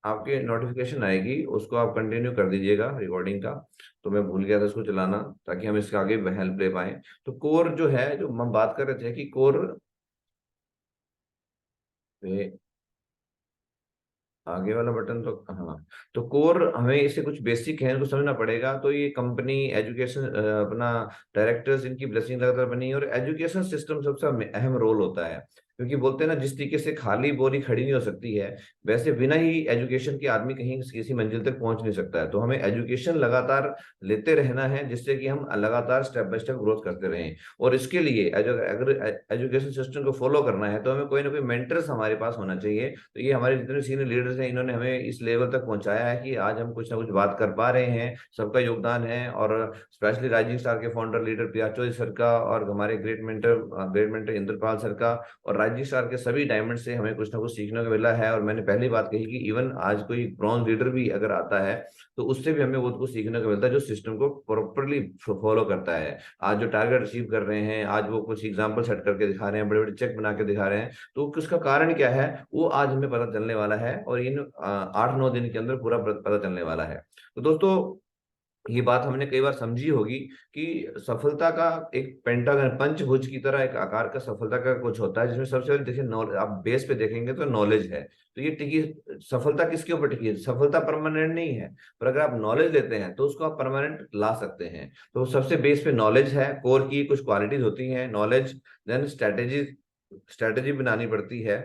आपके नोटिफिकेशन आएगी, उसको आप कंटिन्यू कर दीजिएगा रिकॉर्डिंग का। तो मैं भूल गया था उसको चलाना, ताकि हम इसके आगे हेल्प ले पाए। तो कोर जो है, जो हम बात कर रहे थे कि कोर पे आगे वाला बटन तो हाँ। तो कोर हमें इससे कुछ बेसिक है, इनको समझना पड़ेगा। तो ये कंपनी एजुकेशन अपना डायरेक्टर्स, इनकी ब्लेसिंग लगातार बनी है, और एजुकेशन सिस्टम सबसे अहम रोल होता है। क्योंकि बोलते हैं ना, जिस तरीके से खाली बोरी खड़ी नहीं हो सकती है, वैसे बिना ही एजुकेशन के आदमी कहीं किसी मंजिल तक पहुंच नहीं सकता है। तो हमें एजुकेशन लगातार लेते रहना है, जिससे कि हम लगातार स्टेप बाय स्टेप ग्रोथ करते रहें। और इसके लिए अगर एजुकेशन सिस्टम को फॉलो करना है, तो हमें कोई ना कोई मेंटर्स हमारे पास होना चाहिए। तो ये हमारे जितने सीनियर लीडर्स हैं, इन्होंने हमें इस लेवल तक पहुंचाया है कि आज हम कुछ ना कुछ बात कर पा रहे हैं। सबका योगदान है। और स्पेशली राइजिंग स्टार के फाउंडर लीडर पियाचो सर का, और हमारे ग्रेट मेंटर इंद्रपाल सर का, और राइजिंग स्टार के सभी डायमंड से हमें कुछ ना कुछ सीखने को मिला है। और मैंने पहली बात कही कि इवन आज कोई ब्रॉन्ज लीडर भी अगर आता है, तो उससे भी हमें बहुत कुछ सीखने को मिलता है, जो सिस्टम को प्रॉपरली फॉलो करता है। आज जो टारगेट अचीव कर रहे हैं, आज वो कुछ एग्जाम्पल सेट करके दिखा रहे हैं, बड़े बड़े चेक बना के दिखा रहे हैं, तो उसका कारण क्या है, वो आज हमें पता चलने वाला है। और इन 8-9 दिन के अंदर पूरा पता चलने वाला है। तो दोस्तों, ये बात हमने कई बार समझी होगी कि सफलता का एक पेंटागन, पंचभुज की तरह एक आकार का सफलता का कुछ होता है, जिसमें सबसे पहले देखिए आप बेस पे देखेंगे तो नॉलेज है। तो ये टिकी सफलता किसके ऊपर टिकी है? सफलता परमानेंट नहीं है, पर अगर आप नॉलेज लेते हैं तो उसको आप परमानेंट ला सकते हैं। तो सबसे बेस पे नॉलेज है। कोर की कुछ क्वालिटीज होती हैं, नॉलेज, देन स्ट्रेटेजी, स्ट्रेटेजी बनानी पड़ती है।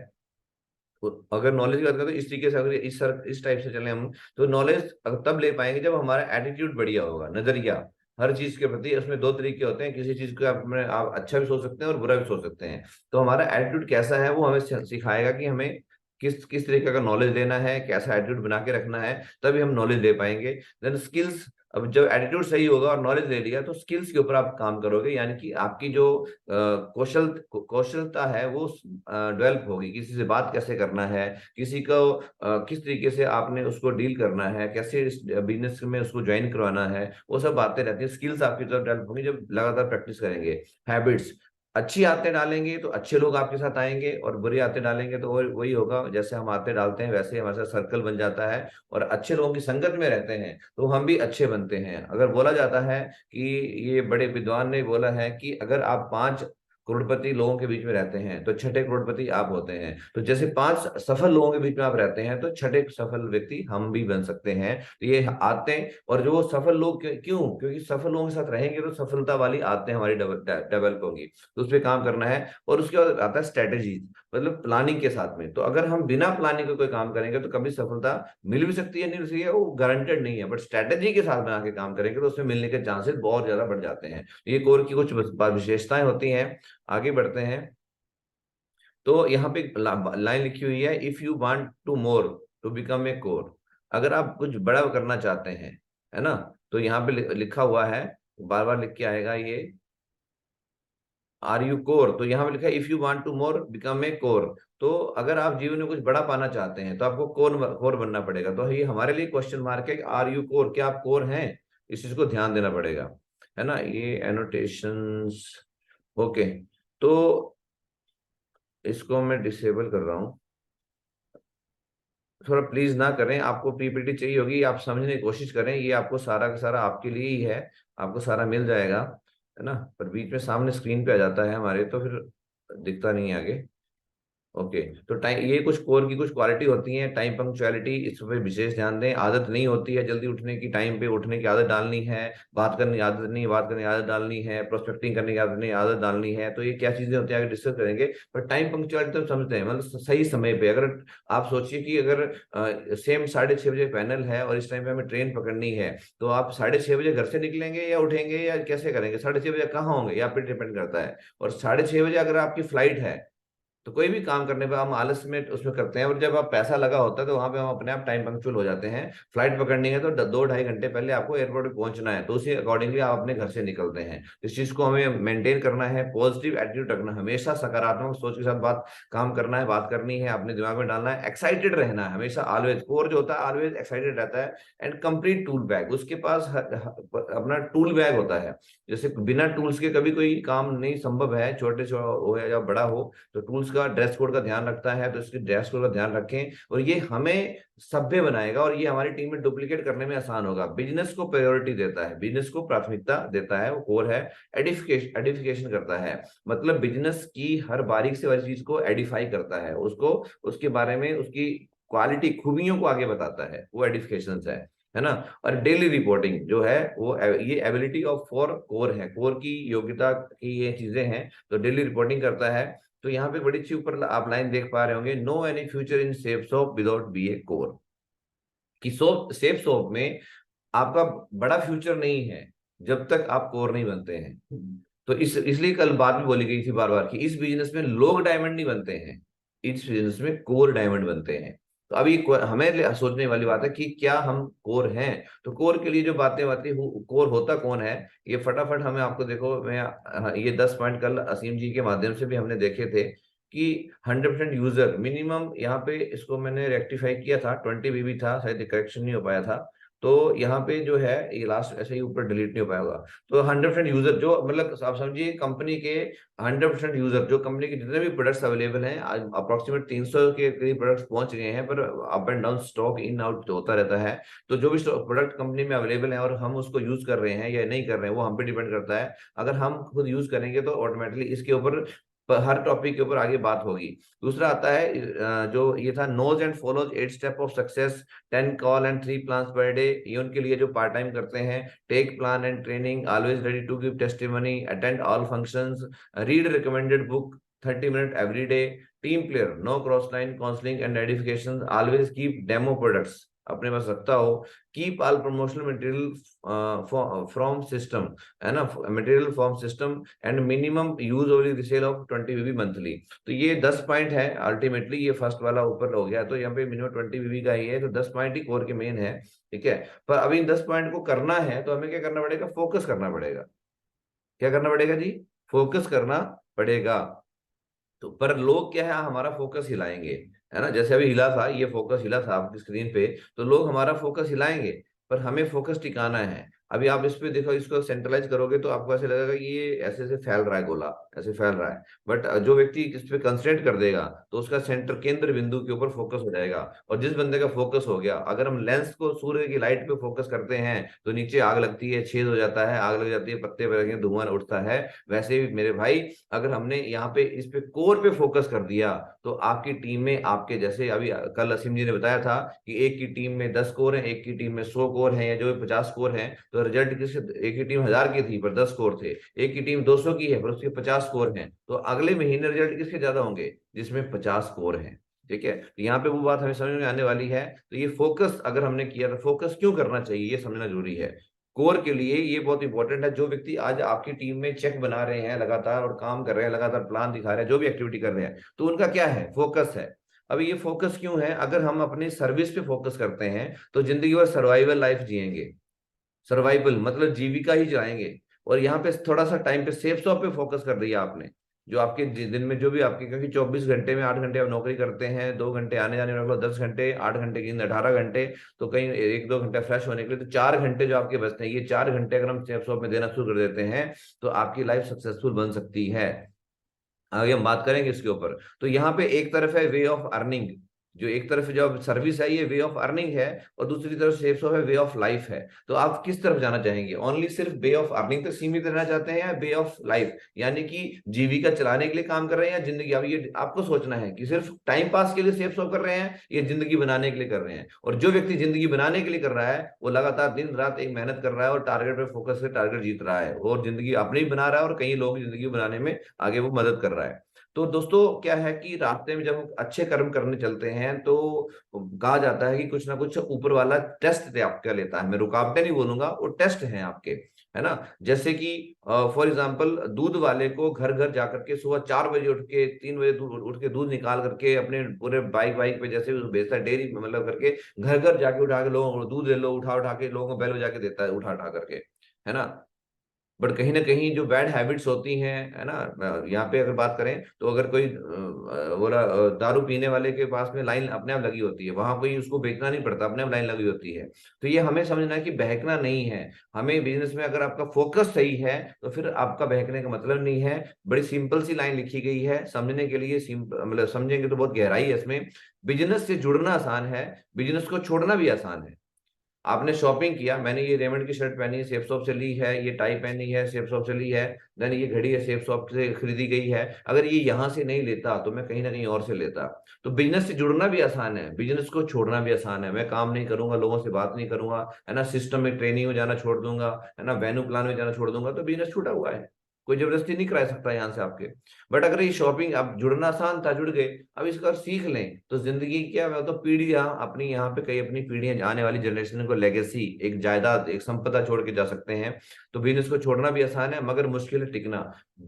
तो अगर नॉलेज की बात करें, तो इस तरीके से, अगर इस टाइप से चले हम, तो नॉलेज तब ले पाएंगे जब हमारा एटीट्यूड बढ़िया होगा, नजरिया हर चीज के प्रति। उसमें दो तरीके होते हैं, किसी चीज को आप अच्छा भी सोच सकते हैं और बुरा भी सोच सकते हैं। तो हमारा एटीट्यूड कैसा है, वो हमें सिखाएगा कि हमें किस किस तरीके का नॉलेज लेना है, कैसा एटीट्यूड बना के रखना है, तभी हम नॉलेज ले पाएंगे। Then skills. अब जब एटीट्यूड सही होगा और नॉलेज ले लिया, तो स्किल्स के ऊपर आप काम करोगे, यानी कि आपकी जो कौशलता है वो डेवलप होगी। किसी से बात कैसे करना है, किसी को किस तरीके से आपने उसको डील करना है, कैसे इस बिजनेस में उसको ज्वाइन करवाना है, वो सब बातें रहती है। स्किल्स आपकी तरफ डेवलप होंगी जब लगातार प्रैक्टिस करेंगे। हैबिट्स, अच्छी आदतें डालेंगे तो अच्छे लोग आपके साथ आएंगे, और बुरी आदतें डालेंगे तो वही होगा, जैसे हम आदतें डालते हैं वैसे हमारे साथ सर्कल बन जाता है। और अच्छे लोगों की संगत में रहते हैं तो हम भी अच्छे बनते हैं। अगर बोला जाता है कि, ये बड़े विद्वान ने बोला है कि अगर आप 5 करोड़पति लोगों के बीच में रहते हैं, तो छठे करोड़पति आप होते हैं। तो जैसे 5 सफल लोगों के बीच में आप रहते हैं, तो छठे सफल व्यक्ति हम भी बन सकते हैं। तो ये आदतें, और जो सफल लोग क्यों, क्योंकि सफल लोगों के साथ रहेंगे तो सफलता वाली आदतें हमारी डेवलप होंगी। तो उस पर काम करना है। और उसके बाद आता है स्ट्रेटेजी, मतलब प्लानिंग के साथ में। तो अगर हम बिना प्लानिंग के कोई काम करेंगे, तो कभी सफलता मिल भी सकती है, नहीं मिल सकती है, वो गारंटेड नहीं है। बट स्ट्रेटेजी के साथ बना के काम करेंगे, तो उसमें मिलने के चांसेस बहुत ज्यादा बढ़ जाते हैं। ये कोर की कुछ विशेषताएं होती हैं। आगे बढ़ते हैं। तो यहाँ पे लाइन लिखी हुई है, if you want to more to become a core. अगर आप कुछ बड़ा करना चाहते हैं, है ना, तो यहाँ पे लिखा हुआ है, बार बार लिख के आएगा ये, आर यू कोर। तो यहाँ पे लिखा है, if you want to more become a core. तो अगर आप जीवन में कुछ बड़ा पाना चाहते हैं, तो आपको कोर कोर बनना पड़ेगा। तो ये हमारे लिए क्वेश्चन मार्क है कि आर यू कोर, क्या आप कोर हैं? इस चीज को ध्यान देना पड़ेगा, है ना। ये एनोटेशंस, ओके। तो इसको मैं डिसेबल कर रहा हूँ, थोड़ा प्लीज ना करें। आपको पीपीटी चाहिए होगी, आप समझने की कोशिश करें, ये आपको सारा का सारा आपके लिए ही है, आपको सारा मिल जाएगा, है ना। पर बीच में सामने स्क्रीन पे आ जाता है हमारे, तो फिर दिखता नहीं है आगे। ओके। तो टाइम, ये कुछ कोर की कुछ क्वालिटी होती हैं। टाइम पंक्चुअलिटी, इस पर विशेष ध्यान दें। आदत नहीं होती है जल्दी उठने की, टाइम पे उठने की आदत डालनी है। बात करने की आदत नहीं, बात करने की आदत डालनी है। प्रोस्पेक्टिंग करने की आदत नहीं, आदत डालनी है। तो ये क्या चीजें होती हैं, आगे डिस्कस करेंगे। पर टाइम पंक्चुअलिटी तो समझते हैं, मतलब सही समय पे। अगर आप सोचिए कि अगर सेम 6:30 बजे पैनल है, और इस टाइम पे हमें ट्रेन पकड़नी है, तो आप 6:30 बजे घर से निकलेंगे या उठेंगे, या कैसे करेंगे? 6:30 बजे कहाँ होंगे, या पे डिपेंड करता है। और 6:30 बजे अगर आपकी फ्लाइट है, तो कोई भी काम करने पे हम आलस में उसमें करते हैं, और जब आप पैसा लगा होता है, तो वहां पे हम अपने आप टाइम पंक्चुअल हो जाते हैं। फ्लाइट पकड़नी है तो 2-2.5 घंटे पहले आपको एयरपोर्ट पे पहुंचना है, तो उसी अकॉर्डिंगली आप अपने घर से निकलते हैं। इस चीज को हमें मेंटेन करना है, पॉजिटिव एटीट्यूड रखना है, हमेशा सकारात्मक सोच के साथ बात काम करना है, बात करनी है, अपने दिमाग में डालना है, एक्साइटेड रहना है हमेशा, ऑलवेज। कोर जो होता है ऑलवेज एक्साइटेड रहता है। एंड कंप्लीट टूल बैग, उसके पास अपना टूल बैग होता है। जैसे बिना टूल्स के कभी कोई काम नहीं संभव है, छोटे हो या बड़ा हो। तो टूल्स का ड्रेस कोड का ध्यान रखता है तो इसके ड्रेस कोड का ध्यान रखें, और ये हमें सभ्य बनाएगा और ये हमारी टीम में डुप्लीकेट करने में आसान होगा। बिजनेस को प्रायोरिटी देता है, बिजनेस को प्राथमिकता देता है, वो कोर है। एडिफिकेशन करता है, मतलब बिजनेस की हर बारीक से बारीक चीज को एडिफाई करता है, उसको उसके बारे में उसकी क्वालिटी खूबियों को आगे बताता है, वो एडिफिकेशन है ना। और डेली रिपोर्टिंग जो है वो ये एबिलिटी ऑफ फॉर कोर है, कोर की योग्यता की ये चीजें हैं, तो डेली रिपोर्टिंग करता है। तो यहाँ पे बड़ी अच्छी ऊपर आप लाइन देख पा रहे होंगे, no any future in safe shop without be a core, कि सेफ शॉप में आपका बड़ा फ्यूचर नहीं है जब तक आप कोर नहीं बनते हैं। तो इसलिए कल बात भी बोली गई थी बार बार कि इस बिजनेस में लोग डायमंड नहीं बनते हैं, इस बिजनेस में कोर डायमंड बनते हैं। तो अभी हमें सोचने वाली बात है कि क्या हम कोर हैं। तो कोर के लिए जो बातें बातें कोर होता कौन है, ये फटाफट हमें आपको देखो, मैं ये 10 पॉइंट कल असीम जी के माध्यम से भी हमने देखे थे कि 100% यूजर मिनिमम, यहाँ पे इसको मैंने रेक्टिफाई किया था, 20 बीबी था शायद, करेक्शन नहीं हो पाया था। तो यहाँ पे जो है ये लास्ट ऐसे ही ऊपर डिलीट नहीं हो पाएगा। तो 100% यूजर जो, मतलब आप समझिए कंपनी के 100% यूजर, जो कंपनी के जितने भी प्रोडक्ट्स अवेलेबल हैं, आज अप्रोक्सीमेट 300 के करीब प्रोडक्ट्स पहुंच गए हैं, पर up and down stock in out होता रहता है। तो जो भी प्रोडक्ट कंपनी में अवेलेबल है और हम उसको यूज कर रहे हैं या नहीं कर रहे हैं, वो हम पे डिपेंड करता है। अगर हम खुद यूज करेंगे तो ऑटोमेटिकली इसके ऊपर हर टॉपिक के ऊपर आगे बात होगी। दूसरा आता है जो ये था, knows and follows 8 step of success, 10 call and 3 plans per day, ये उनके लिए जो पार्ट टाइम करते हैं। Take plan and training, always ready to give testimony, attend all functions, read recommended book 30 minute every day, team player, no cross line counselling and edification, always keep demo products अपने पास रखता हो, keep all promotional material from system, है ना, material from system, and minimum use only resale of 20 BB monthly. तो ये 10 point है ultimately, ये फर्स्ट वाला ऊपर हो गया, तो यहाँ पे मिनिमम 20 बीबी का ही है, तो 10 पॉइंट ही कोर के मेन है। ठीक है, पर अभी इन 10 पॉइंट को करना है तो हमें क्या करना पड़ेगा, फोकस करना पड़ेगा। क्या करना पड़ेगा जी, फोकस करना पड़ेगा। तो पर लोग क्या है, हमारा फोकस हिलाएंगे, है ना, जैसे अभी हिला था, ये फोकस हिला था आपकी स्क्रीन पे, तो लोग हमारा फोकस हिलाएंगे, पर हमें फोकस टिकाना है। अभी आप इस पे देखो, इसको सेंट्रलाइज करोगे तो आपको ऐसे लगेगा कि ये ऐसे ऐसे फैल रहा है, गोला ऐसे फैल रहा है, बट जो व्यक्ति इस पे कंसंट्रेट कर देगा तो उसका सेंटर केंद्र बिंदु के ऊपर फोकस हो जाएगा। और जिस बंदे का फोकस हो गया, अगर हम लेंस को सूर्य की लाइट पे फोकस करते हैं तो नीचे आग लगती है, छेद हो जाता है, आग लग जाती है, पत्ते पे लगे, धुआं उठता है। वैसे भी मेरे भाई, अगर हमने यहाँ पे इस पे कोर पे फोकस कर दिया तो आपकी टीम में, आपके जैसे अभी कल असीम जी ने बताया था कि एक की टीम में 10 कोर है, एक की टीम में 100 कोर है, या जो 50 कोर है, तो रिजल्ट किसके, एक की टीम 1000 की थी पर 10 कोर थे, एक की टीम 200 की है पर उसके 50 कोर हैं, तो अगले महीने रिजल्ट किसके ज्यादा होंगे, जिसमें 50 कोर हैं। ठीक है, तो यहाँ पे वो बात हमें समझ में आने वाली है। तो ये फोकस अगर हमने किया, तो फोकस क्यों करना चाहिए ये समझना जरूरी है। कोर के लिए ये बहुत इंपॉर्टेंट है। जो व्यक्ति आज आपकी टीम में चेक बना रहे हैं लगातार और काम कर रहे हैं लगातार, प्लान दिखा रहे हैं, जो भी एक्टिविटी कर रहे हैं, तो उनका क्या है, फोकस है। अभी ये फोकस क्यों है, अगर हम अपनी सर्विस पे फोकस करते हैं तो जिंदगी भर सर्वाइवल लाइफ जिएंगे, सर्वाइवल मतलब जीविका ही चलाएंगे। और यहाँ पे थोड़ा सा टाइम पे सेफ शॉप पे फोकस कर दिया आपने, जो आपके दिन में जो भी आपके, क्योंकि 24 घंटे में 8 घंटे आप नौकरी करते हैं, 2 घंटे आने जाने में रख लो, 10 घंटे, 8 घंटे की 18 घंटे, तो कहीं 1-2 घंटा फ्रेश होने के लिए, तो 4 घंटे जो आपके बचते हैं, ये 4 घंटे अगर हम सेफ शॉप में देना शुरू कर देते हैं तो आपकी लाइफ सक्सेसफुल बन सकती है। आगे हम बात करेंगे इसके ऊपर। तो यहाँ पे एक तरफ है वे ऑफ अर्निंग, जो एक तरफ जो सर्विस है ये वे ऑफ अर्निंग है, और दूसरी तरफ सेफ्स ऑफ है वे ऑफ लाइफ है। तो आप किस तरफ जाना चाहेंगे, ओनली सिर्फ वे ऑफ अर्निंग तक सीमित रहना चाहते हैं, या वे ऑफ लाइफ यानी कि जीविका चलाने के लिए काम कर रहे हैं, या जिंदगी, अब ये आपको सोचना है कि सिर्फ टाइम पास के लिए सेफ शॉप कर रहे हैं या जिंदगी बनाने के लिए कर रहे हैं। और जो व्यक्ति जिंदगी बनाने के लिए कर रहा है वो लगातार दिन रात एक मेहनत कर रहा है और टारगेट पे फोकस से टारगेट जीत रहा है, और जिंदगी अपनी भी बना रहा है और कई लोग जिंदगी बनाने में आगे वो मदद कर रहा है। तो दोस्तों क्या है कि रास्ते में जब हम अच्छे कर्म करने चलते हैं तो कहा जाता है कि कुछ ना कुछ ऊपर वाला टेस्ट आपका लेता है, मैं रुकावटें नहीं बोलूंगा, वो टेस्ट हैं आपके, है ना। जैसे कि फॉर एग्जांपल दूध वाले को घर घर जाकर के सुबह 4 बजे उठ के, 3 बजे उठ के दूध निकाल करके अपने पूरे बाइक बाइक पे जैसे बेचता है, डेयरी मतलब करके घर घर जाके उठा के लोगों को दूध ले लो, उठा उठा के लोगों को बैल बजा के देता है, उठा उठा करके, है ना। बट कहीं ना कहीं जो बैड हैबिट्स होती हैं, है ना, यहाँ पे अगर बात करें तो अगर कोई बोला दारू पीने वाले के पास में लाइन अपने आप लगी होती है, वहां कोई उसको बेचना नहीं पड़ता, अपने आप लाइन लगी होती है। तो ये हमें समझना है कि बहकना नहीं है। हमें बिजनेस में अगर आपका फोकस सही है तो फिर आपका बहकने का मतलब नहीं है। बड़ी सिंपल सी लाइन लिखी गई है समझने के लिए, मतलब समझेंगे तो बहुत गहराई है इसमें। बिजनेस से जुड़ना आसान है, बिजनेस को छोड़ना भी आसान है। आपने शॉपिंग किया, मैंने ये रेमंड की शर्ट पहनी है सेफ शॉप से ली है, ये टाई पहनी है सेफ शॉप से ली है, देन ये घड़ी है सेफ शॉप से खरीदी गई है, अगर ये यहाँ से नहीं लेता तो मैं कहीं ना कहीं और से लेता। तो बिजनेस से जुड़ना भी आसान है, बिजनेस को छोड़ना भी आसान है। मैं काम नहीं करूंगा, लोगों से बात नहीं करूंगा, है ना, सिस्टम में ट्रेनिंग में जाना छोड़ दूंगा, है ना, वेन्यू प्लान में जाना छोड़ दूंगा, तो बिजनेस छूटा हुआ है। कोई जबरदस्ती नहीं करा सकता यहाँ से आपके। बट अगर ये शॉपिंग, अब जुड़ना आसान था, जुड़ गए, अब इसको अगर सीख लें तो जिंदगी क्या, मैं तो पीढ़ियां अपनी यहाँ पे, कई अपनी पीढ़ियां आने वाली जनरेशन को लेगेसी, एक जायदाद, एक संपदा छोड़ के जा सकते हैं। तो बिजनेस को छोड़ना भी आसान है, मगर मुश्किल है टिकना।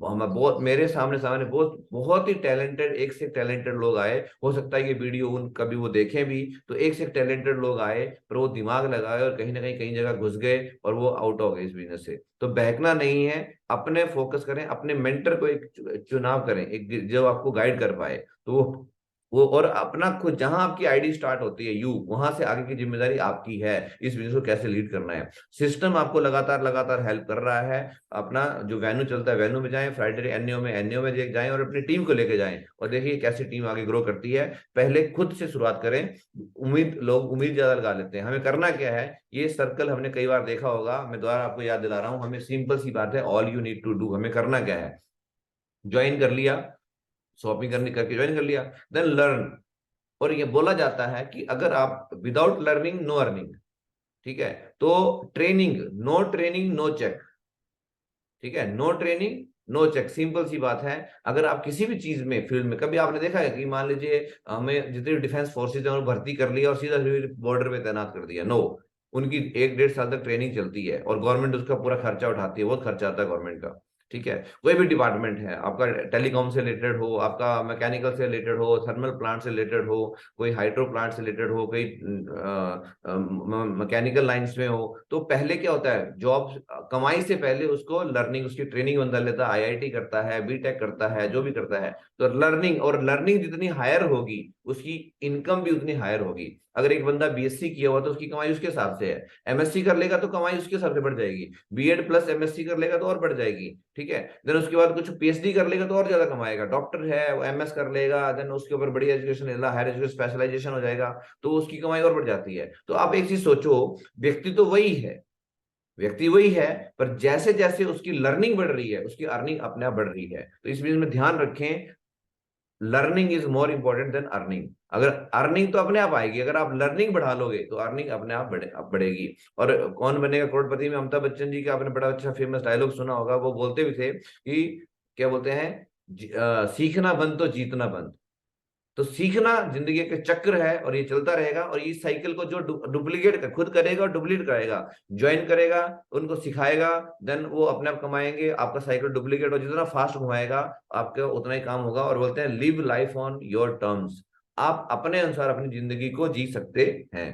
हम बहुत, मेरे सामने सामने बहुत बहुत ही टैलेंटेड, एक से टैलेंटेड लोग आए, हो सकता है ये वीडियो उन कभी वो देखें भी, तो एक से टैलेंटेड लोग आए पर वो दिमाग लगाए और कहीं ना कहीं कहीं जगह घुस गए और वो आउट हो गए इस बिजनेस से। तो बहकना नहीं है, अपने फोकस करें, अपने मेंटर को एक चुनाव करें, एक जो आपको गाइड कर पाए। तो वो और अपना खुद, जहां आपकी आईडी स्टार्ट होती है यू, वहां से आगे की जिम्मेदारी आपकी है, इस बिजनेस को कैसे लीड करना है। सिस्टम आपको लगातार लगातार हेल्प कर रहा है। अपना जो वेन्यू चलता है वेन्यू में जाएं, फ्राइडे एनओ में जाएं और अपनी टीम को लेके जाएं और देखिए कैसे टीम आगे ग्रो करती है। पहले खुद से शुरुआत करें। लोग उम्मीद ज्यादा लगा लेते हैं, हमें करना क्या है, ये सर्कल हमने कई बार देखा होगा, मैं दोबारा आपको याद दिला रहा हूं, हमें सिंपल सी बात है, all you need to do, हमें करना क्या है, ज्वाइन कर लिया, शॉपिंग करने करके ज्वाइन कर लिया, देन लर्न। और ये बोला जाता है कि अगर आप विदाउट लर्निंग नो अर्निंग, ठीक है, तो training, no training no check, ठीक है, no training no check, simple सी बात है। अगर आप किसी भी चीज में, फील्ड में, कभी आपने देखा है कि मान लीजिए हमें जितनी डिफेंस फोर्सेज है भर्ती कर लिया और सीधा बॉर्डर पे तैनात कर दिया, नो, उनकी 1 1.5 साल तक ट्रेनिंग चलती है और गवर्नमेंट उसका पूरा खर्चा उठाती है, बहुत खर्चा आता है गवर्नमेंट का। ठीक है, कोई भी डिपार्टमेंट है आपका, टेलीकॉम से रिलेटेड हो, आपका मैकेनिकल से रिलेटेड हो, थर्मल प्लांट से रिलेटेड हो, कोई हाइड्रो प्लांट से रिलेटेड हो, कोई मैकेनिकल लाइंस में हो, तो पहले क्या होता है, जॉब कमाई से पहले उसको लर्निंग, उसकी ट्रेनिंग बंदा लेता है, आईआईटी करता है, बीटेक करता है, जो भी करता है। तो लर्निंग, और लर्निंग जितनी हायर होगी उसकी इनकम भी उतनी हायर होगी। अगर एक बंदा बीएससी किया हुआ तो उसकी कमाई उसके हिसाब से है, एमएससी कर लेगा तो कमाई उसके हिसाब से बढ़ जाएगी, बीएड प्लस एमएससी कर लेगा तो और बढ़ जाएगी। ठीक है, देन उसके बाद कुछ पीएचडी कर लेगा तो और ज्यादा कमाएगा, डॉक्टर है वो एमएस कर लेगा, देन उसके ऊपर बड़ी एजुकेशन, हायर एजुकेशन स्पेशलाइजेशन हो जाएगा, तो उसकी कमाई और बढ़ जाती है। तो आप एक चीज सोचो, व्यक्ति तो वही है, व्यक्ति वही है, पर जैसे जैसे उसकी लर्निंग बढ़ रही है उसकी अर्निंग अपने आप बढ़ रही है। तो इस बीच में ध्यान रखें, learning is more important than earning. अगर अर्निंग तो अपने आप आएगी, अगर आप लर्निंग बढ़ा लोगे तो अर्निंग अपने आप बढ़ेगी। और कौन बनेगा करोड़पति में अमिताभ बच्चन जी का आपने बड़ा अच्छा फेमस डायलॉग सुना होगा, वो बोलते भी थे कि क्या बोलते हैं, सीखना बंद तो जीतना बंद। तो सीखना जिंदगी का चक्र है और ये चलता रहेगा, और इस साइकिल को जो डुप्लीकेट खुद करेगा और डुप्लीकेट करेगा, ज्वाइन करेगा, उनको सिखाएगा, देन वो अपने आप कमाएंगे, आपका साइकिल डुप्लीकेट, और जितना फास्ट घुमाएगा आपका उतना ही काम होगा। और बोलते हैं live life on your terms, आप अपने अनुसार अपनी जिंदगी को जी सकते हैं।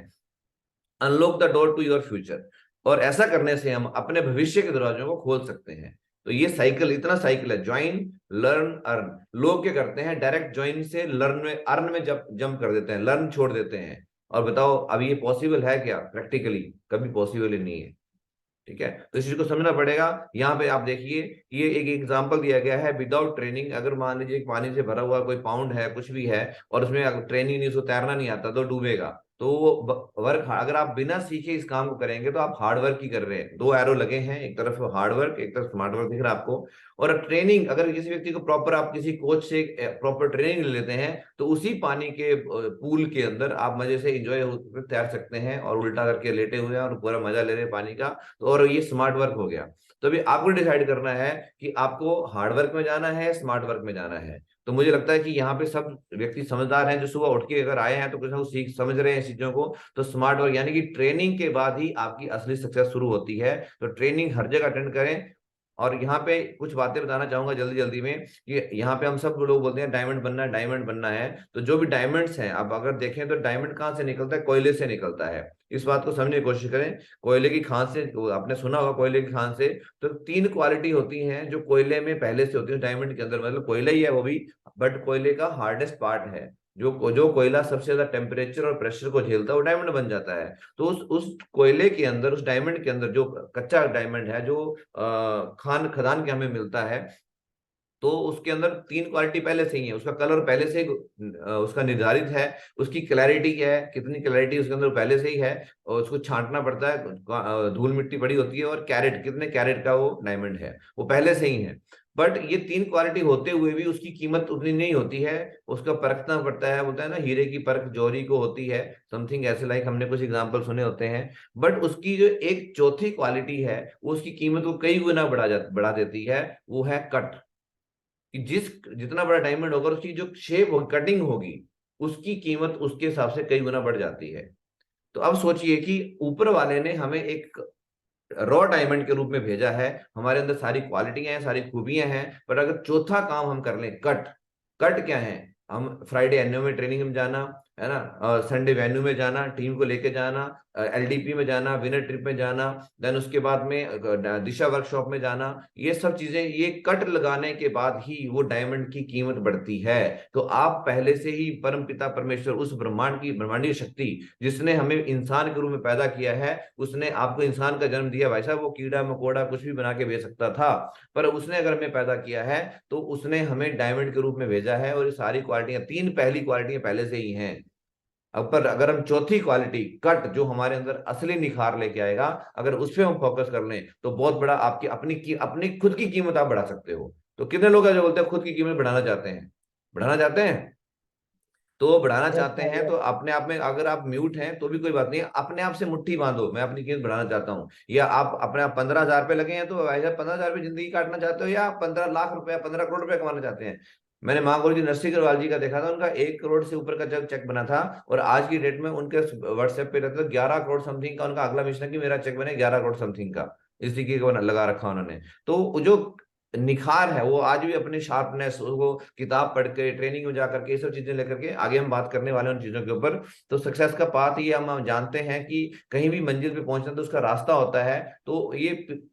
Unlock the door to your future, और ऐसा करने से हम अपने भविष्य के दरवाजों को खोल सकते हैं। तो ये साइकिल, इतना साइकिल है, ज्वाइन, लर्न, अर्न। लोग क्या करते हैं, डायरेक्ट ज्वाइन से लर्न में, अर्न में जंप कर देते हैं, लर्न छोड़ देते हैं। और बताओ अब ये पॉसिबल है क्या, प्रैक्टिकली कभी पॉसिबल ही नहीं है। ठीक है, तो इस चीज को समझना पड़ेगा। यहाँ पे आप देखिए, ये एक एग्जांपल दिया गया है, विदाउट ट्रेनिंग, अगर मान लीजिए पानी से भरा हुआ कोई पाउंड है, कुछ भी है, और उसमें अगर ट्रेनिंग नहीं, उसको तैरना नहीं आता तो डूबेगा। तो वो वर्क, अगर आप बिना सीखे इस काम को करेंगे तो आप हार्ड वर्क ही कर रहे हैं। 2 एरो लगे हैं, एक तरफ हार्ड वर्क, एक तरफ स्मार्ट वर्क दिख रहा है आपको। और ट्रेनिंग, अगर किसी व्यक्ति को प्रॉपर, आप किसी कोच से प्रॉपर ट्रेनिंग ले लेते हैं, तो उसी पानी के पूल के अंदर आप मजे से इंजॉय तैर सकते हैं, और उल्टा करके लेटे हुए हैं और पूरा मजा ले रहे हैं पानी का। तो और ये स्मार्ट वर्क हो गया। तो अभी आपको डिसाइड करना है कि आपको हार्ड वर्क में जाना है, स्मार्ट वर्क में जाना है। तो मुझे लगता है कि यहाँ पे सब व्यक्ति समझदार हैं, जो सुबह उठ के अगर आए हैं तो कुछ ना कुछ सीख समझ रहे हैं इस चीजों को। तो स्मार्ट वर्क यानी कि ट्रेनिंग के बाद ही आपकी असली सक्सेस शुरू होती है। तो ट्रेनिंग हर जगह अटेंड करें, और यहाँ पे कुछ बातें बताना चाहूंगा जल्दी जल्दी में कि यहाँ पे हम सब लोग बोलते हैं डायमंड बनना है, डायमंड बनना है। तो जो भी डायमंड्स हैं, आप अगर देखें तो डायमंड कहाँ से निकलता है? कोयले से निकलता है। इस बात को समझने की कोशिश करें। कोयले की खान से, आपने सुना होगा कोयले की खान से। तो तीन क्वालिटी होती हैं जो कोयले में पहले से होती है डायमंड के अंदर, मतलब कोयला ही है वो भी, बट कोयले का हार्डेस्ट पार्ट है। जो कोयला सबसे ज्यादा टेम्परेचर और प्रेशर को झेलता है वो डायमंड बन जाता है। तो उस कोयले के अंदर, उस डायमंड के अंदर, जो कच्चा डायमंड है, जो खदान के हमें मिलता है, तो उसके अंदर तीन क्वालिटी पहले से ही है। उसका कलर पहले से ही उसका निर्धारित है। उसकी क्लैरिटी क्या है, कितनी क्लैरिटी उसके अंदर पहले से ही है। और उसको छांटना पड़ता है, धूल मिट्टी पड़ी होती है, और कैरेट, कितने कैरेट का वो डायमंड है, वो पहले से ही है। बट ये तीन क्वालिटी होते हुए भी उसकी कीमत उतनी नहीं होती है। उसका परखना पड़ता है, बोलता है ना, हीरे की परख जौहरी को होती है, समथिंग ऐसे, लाइक हमने कुछ एग्जाम्पल सुने होते हैं। बट उसकी जो एक चौथी क्वालिटी है, वो उसकी कीमत को कई गुना बढ़ा देती है। वो है कट। कि जितना बड़ा डायमंड होगा, उसकी जो शेप होगी, कटिंग होगी, उसकी कीमत उसके हिसाब से कई गुना बढ़ जाती है। तो अब सोचिए कि ऊपर वाले ने हमें एक रॉ डायमंड के रूप में भेजा है, हमारे अंदर सारी क्वालिटियां हैं, सारी खूबियां हैं, पर अगर चौथा काम हम कर लें, कट। कट क्या है? हम फ्राइडे एनओ में ट्रेनिंग में जाना, है ना, संडे वेन्यू में जाना, टीम को लेके जाना, एलडीपी में जाना, विनर ट्रिप में जाना, देन उसके बाद में दिशा वर्कशॉप में जाना, ये सब चीजें, ये कट लगाने के बाद ही वो डायमंड की कीमत बढ़ती है। तो आप पहले से ही परम पिता परमेश्वर, उस ब्रह्मांड की ब्रह्मांडीय शक्ति जिसने हमें इंसान के रूप में पैदा किया है, उसने आपको इंसान का जन्म दिया। भाई साहब, वो कीड़ा मकोड़ा कुछ भी बना के भेज सकता था, पर उसने अगर हमें पैदा किया है तो उसने हमें डायमंड के रूप में भेजा है। और ये सारी क्वालिटियां, तीन पहली क्वालिटियां पहले से ही हैं। अब पर अगर हम चौथी क्वालिटी कट, जो हमारे अंदर असली निखार लेके आएगा, अगर उस पर हम फोकस कर लें, तो बहुत बड़ा आपकी अपनी खुद की कीमत आप बढ़ा सकते हो। तो कितने लोग हैं जो बोलते हैं खुद की कीमत बढ़ाना चाहते हैं? बढ़ाना चाहते हैं? तो बढ़ाना यस चाहते हैं भाई। तो अपने आप में, अगर आप म्यूट हैं तो भी कोई बात नहीं है, अपने आप से मुट्ठी बांधो, मैं अपनी कीमत बढ़ाना चाहता हूँ। या आप अपने आप 15,000 रुपये लगे हैं, तो भाई साहब 15,000 रुपये जिंदगी काटना चाहते हो, या 15 लाख रुपया, 15 करोड़ रुपया कमाना चाहते हैं? मैंने महागुरु जी नरसिंह अग्रवाल जी का देखा था, उनका 1 करोड़ से ऊपर का जब चेक बना था, और आज की डेट में उनके व्हाट्सएप पे रहता है 11 करोड़ समथिंग का, उनका अगला मिशन है कि मेरा चेक बने 11 करोड़ समथिंग का। इस तरीके का लगा रखा उन्होंने। तो जो निखार है, वो आज भी अपनी शार्पनेस, वो किताब पढ़ के, ट्रेनिंग में जाकर के, ये सब चीजें लेकर के आगे हम बात करने वाले हैं उन चीजों के ऊपर। तो सक्सेस का पाथ ये हम जानते हैं कि कहीं भी मंजिल पे पहुंचना तो उसका रास्ता होता है। तो ये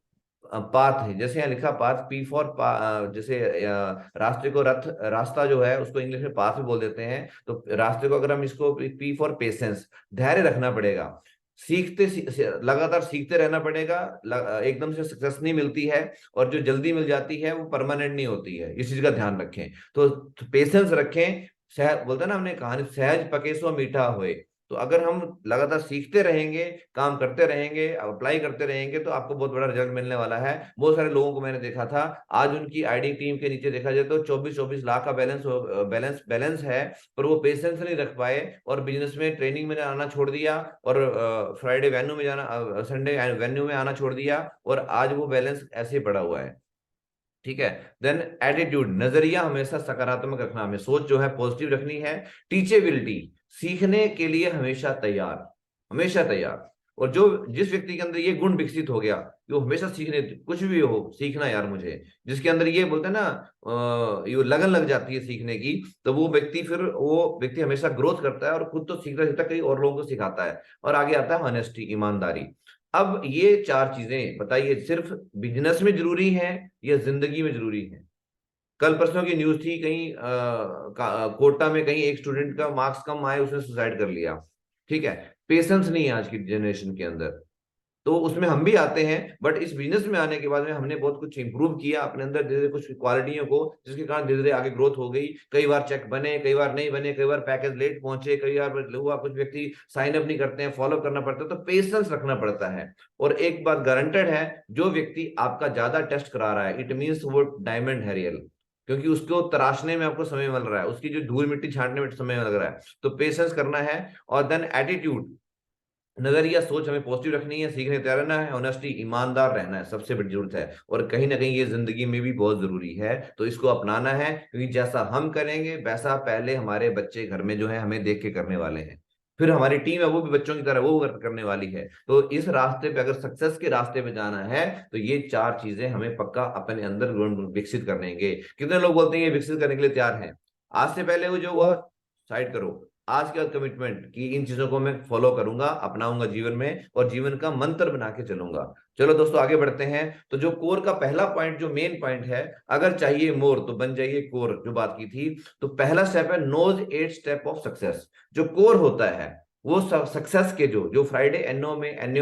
पाथ है, जैसे यहाँ लिखा पाथ, पी फॉर जैसे रास्ते को रथ, रास्ता जो है उसको इंग्लिश में पाथ भी बोल देते हैं। तो रास्ते को अगर हम इसको, पी फॉर पेशेंस, धैर्य रखना पड़ेगा। लगातार सीखते रहना पड़ेगा। एकदम से सक्सेस नहीं मिलती है, और जो जल्दी मिल जाती है वो परमानेंट नहीं होती है, इस चीज का ध्यान रखें। तो पेशेंस रखें। बोलते हैं ना, हमने कहानी, सहज पके सो मीठा होए। तो अगर हम लगातार सीखते रहेंगे, काम करते रहेंगे, अप्लाई करते रहेंगे, तो आपको बहुत बड़ा रिजल्ट मिलने वाला है। बहुत सारे लोगों को मैंने देखा था, आज उनकी आईडी टीम के नीचे देखा जाए तो 24-24 लाख का बैलेंस बैलेंस है, पर वो पेशेंस नहीं रख पाए, और बिजनेस में, ट्रेनिंग में आना छोड़ दिया, और फ्राइडे वेन्यू में जाना, संडे वेन्यू में आना छोड़ दिया, और आज वो बैलेंस ऐसे ही पड़ा हुआ है। ठीक है। देन एटीट्यूड, नजरिया हमेशा सकारात्मक रखना, हमें सोच जो है पॉजिटिव रखनी है। टीचेबिलिटी, सीखने के लिए हमेशा तैयार, हमेशा तैयार। और जो जिस व्यक्ति के अंदर ये गुण विकसित हो गया कि वो हमेशा सीखने, कुछ भी हो सीखना यार मुझे, जिसके अंदर ये बोलते हैं ना, ये लगन लग जाती है सीखने की, तो वो व्यक्ति हमेशा ग्रोथ करता है, और खुद तो सीखता सीखता कई और लोगों को सिखाता है। और आगे आता है ऑनेस्टी, ईमानदारी। अब ये चार चीजें बताइए, सिर्फ बिजनेस में जरूरी है या जिंदगी में जरूरी है? कल परसों की न्यूज थी, कहीं कोटा में कहीं एक स्टूडेंट का मार्क्स कम आए, उसने सुसाइड कर लिया। ठीक है। पेशेंस नहीं है आज की जनरेशन के अंदर। तो उसमें हम भी आते हैं, बट इस बिजनेस में आने के बाद में हमने बहुत कुछ इंप्रूव किया अपने अंदर, धीरे धीरे कुछ क्वालिटियों को, जिसके कारण धीरे धीरे आगे ग्रोथ हो गई। कई बार चेक बने, कई बार नहीं बने, कई बार पैकेज लेट पहुंचे, कई बार हुआ, कुछ व्यक्ति साइन अप नहीं करते हैं, फॉलो करना पड़ता है। तो पेशेंस रखना पड़ता है। और एक बात गारंटेड है, जो व्यक्ति आपका ज्यादा टेस्ट करा रहा है, इट मीन्स वो डायमंड है रियल, क्योंकि उसको तराशने में आपको समय मिल रहा है, उसकी जो धूल मिट्टी छांटने में समय लग रहा है। तो पेशेंस करना है। और देन एटीट्यूड, नजरिया, सोच हमें पॉजिटिव रखनी है, सीखने तैयार रहना है, ऑनेस्टी, ईमानदार रहना है, सबसे बड़ी जरूरत है। और कहीं ना कहीं ये जिंदगी में भी बहुत जरूरी है, तो इसको अपनाना है, क्योंकि जैसा हम करेंगे वैसा पहले हमारे बच्चे घर में जो है हमें देख के करने वाले हैं। फिर हमारी टीम है वो भी बच्चों की तरह वो वर्क करने वाली है। तो इस रास्ते पे अगर सक्सेस के रास्ते पे जाना है तो ये चार चीजें हमें पक्का अपने अंदर विकसित करनेंगे। कितने लोग बोलते हैं ये विकसित करने के लिए तैयार हैं? आज से पहले वो जो वो साइड करो, आज के बाद कमिटमेंट कि इन चीजों को मैं फॉलो करूंगा, अपनाऊंगा जीवन में और जीवन का मंत्र बना के चलूंगा। चलो दोस्तों आगे बढ़ते हैं। तो जो कोर का पहला पॉइंट, जो मेन पॉइंट है, अगर चाहिए मोर तो बन जाइए कोर, जो बात की थी। तो पहला स्टेप है नोज 8 स्टेप ऑफ सक्सेस। जो कोर होता है वो सक्सेस के जो फ्राइडे एनओ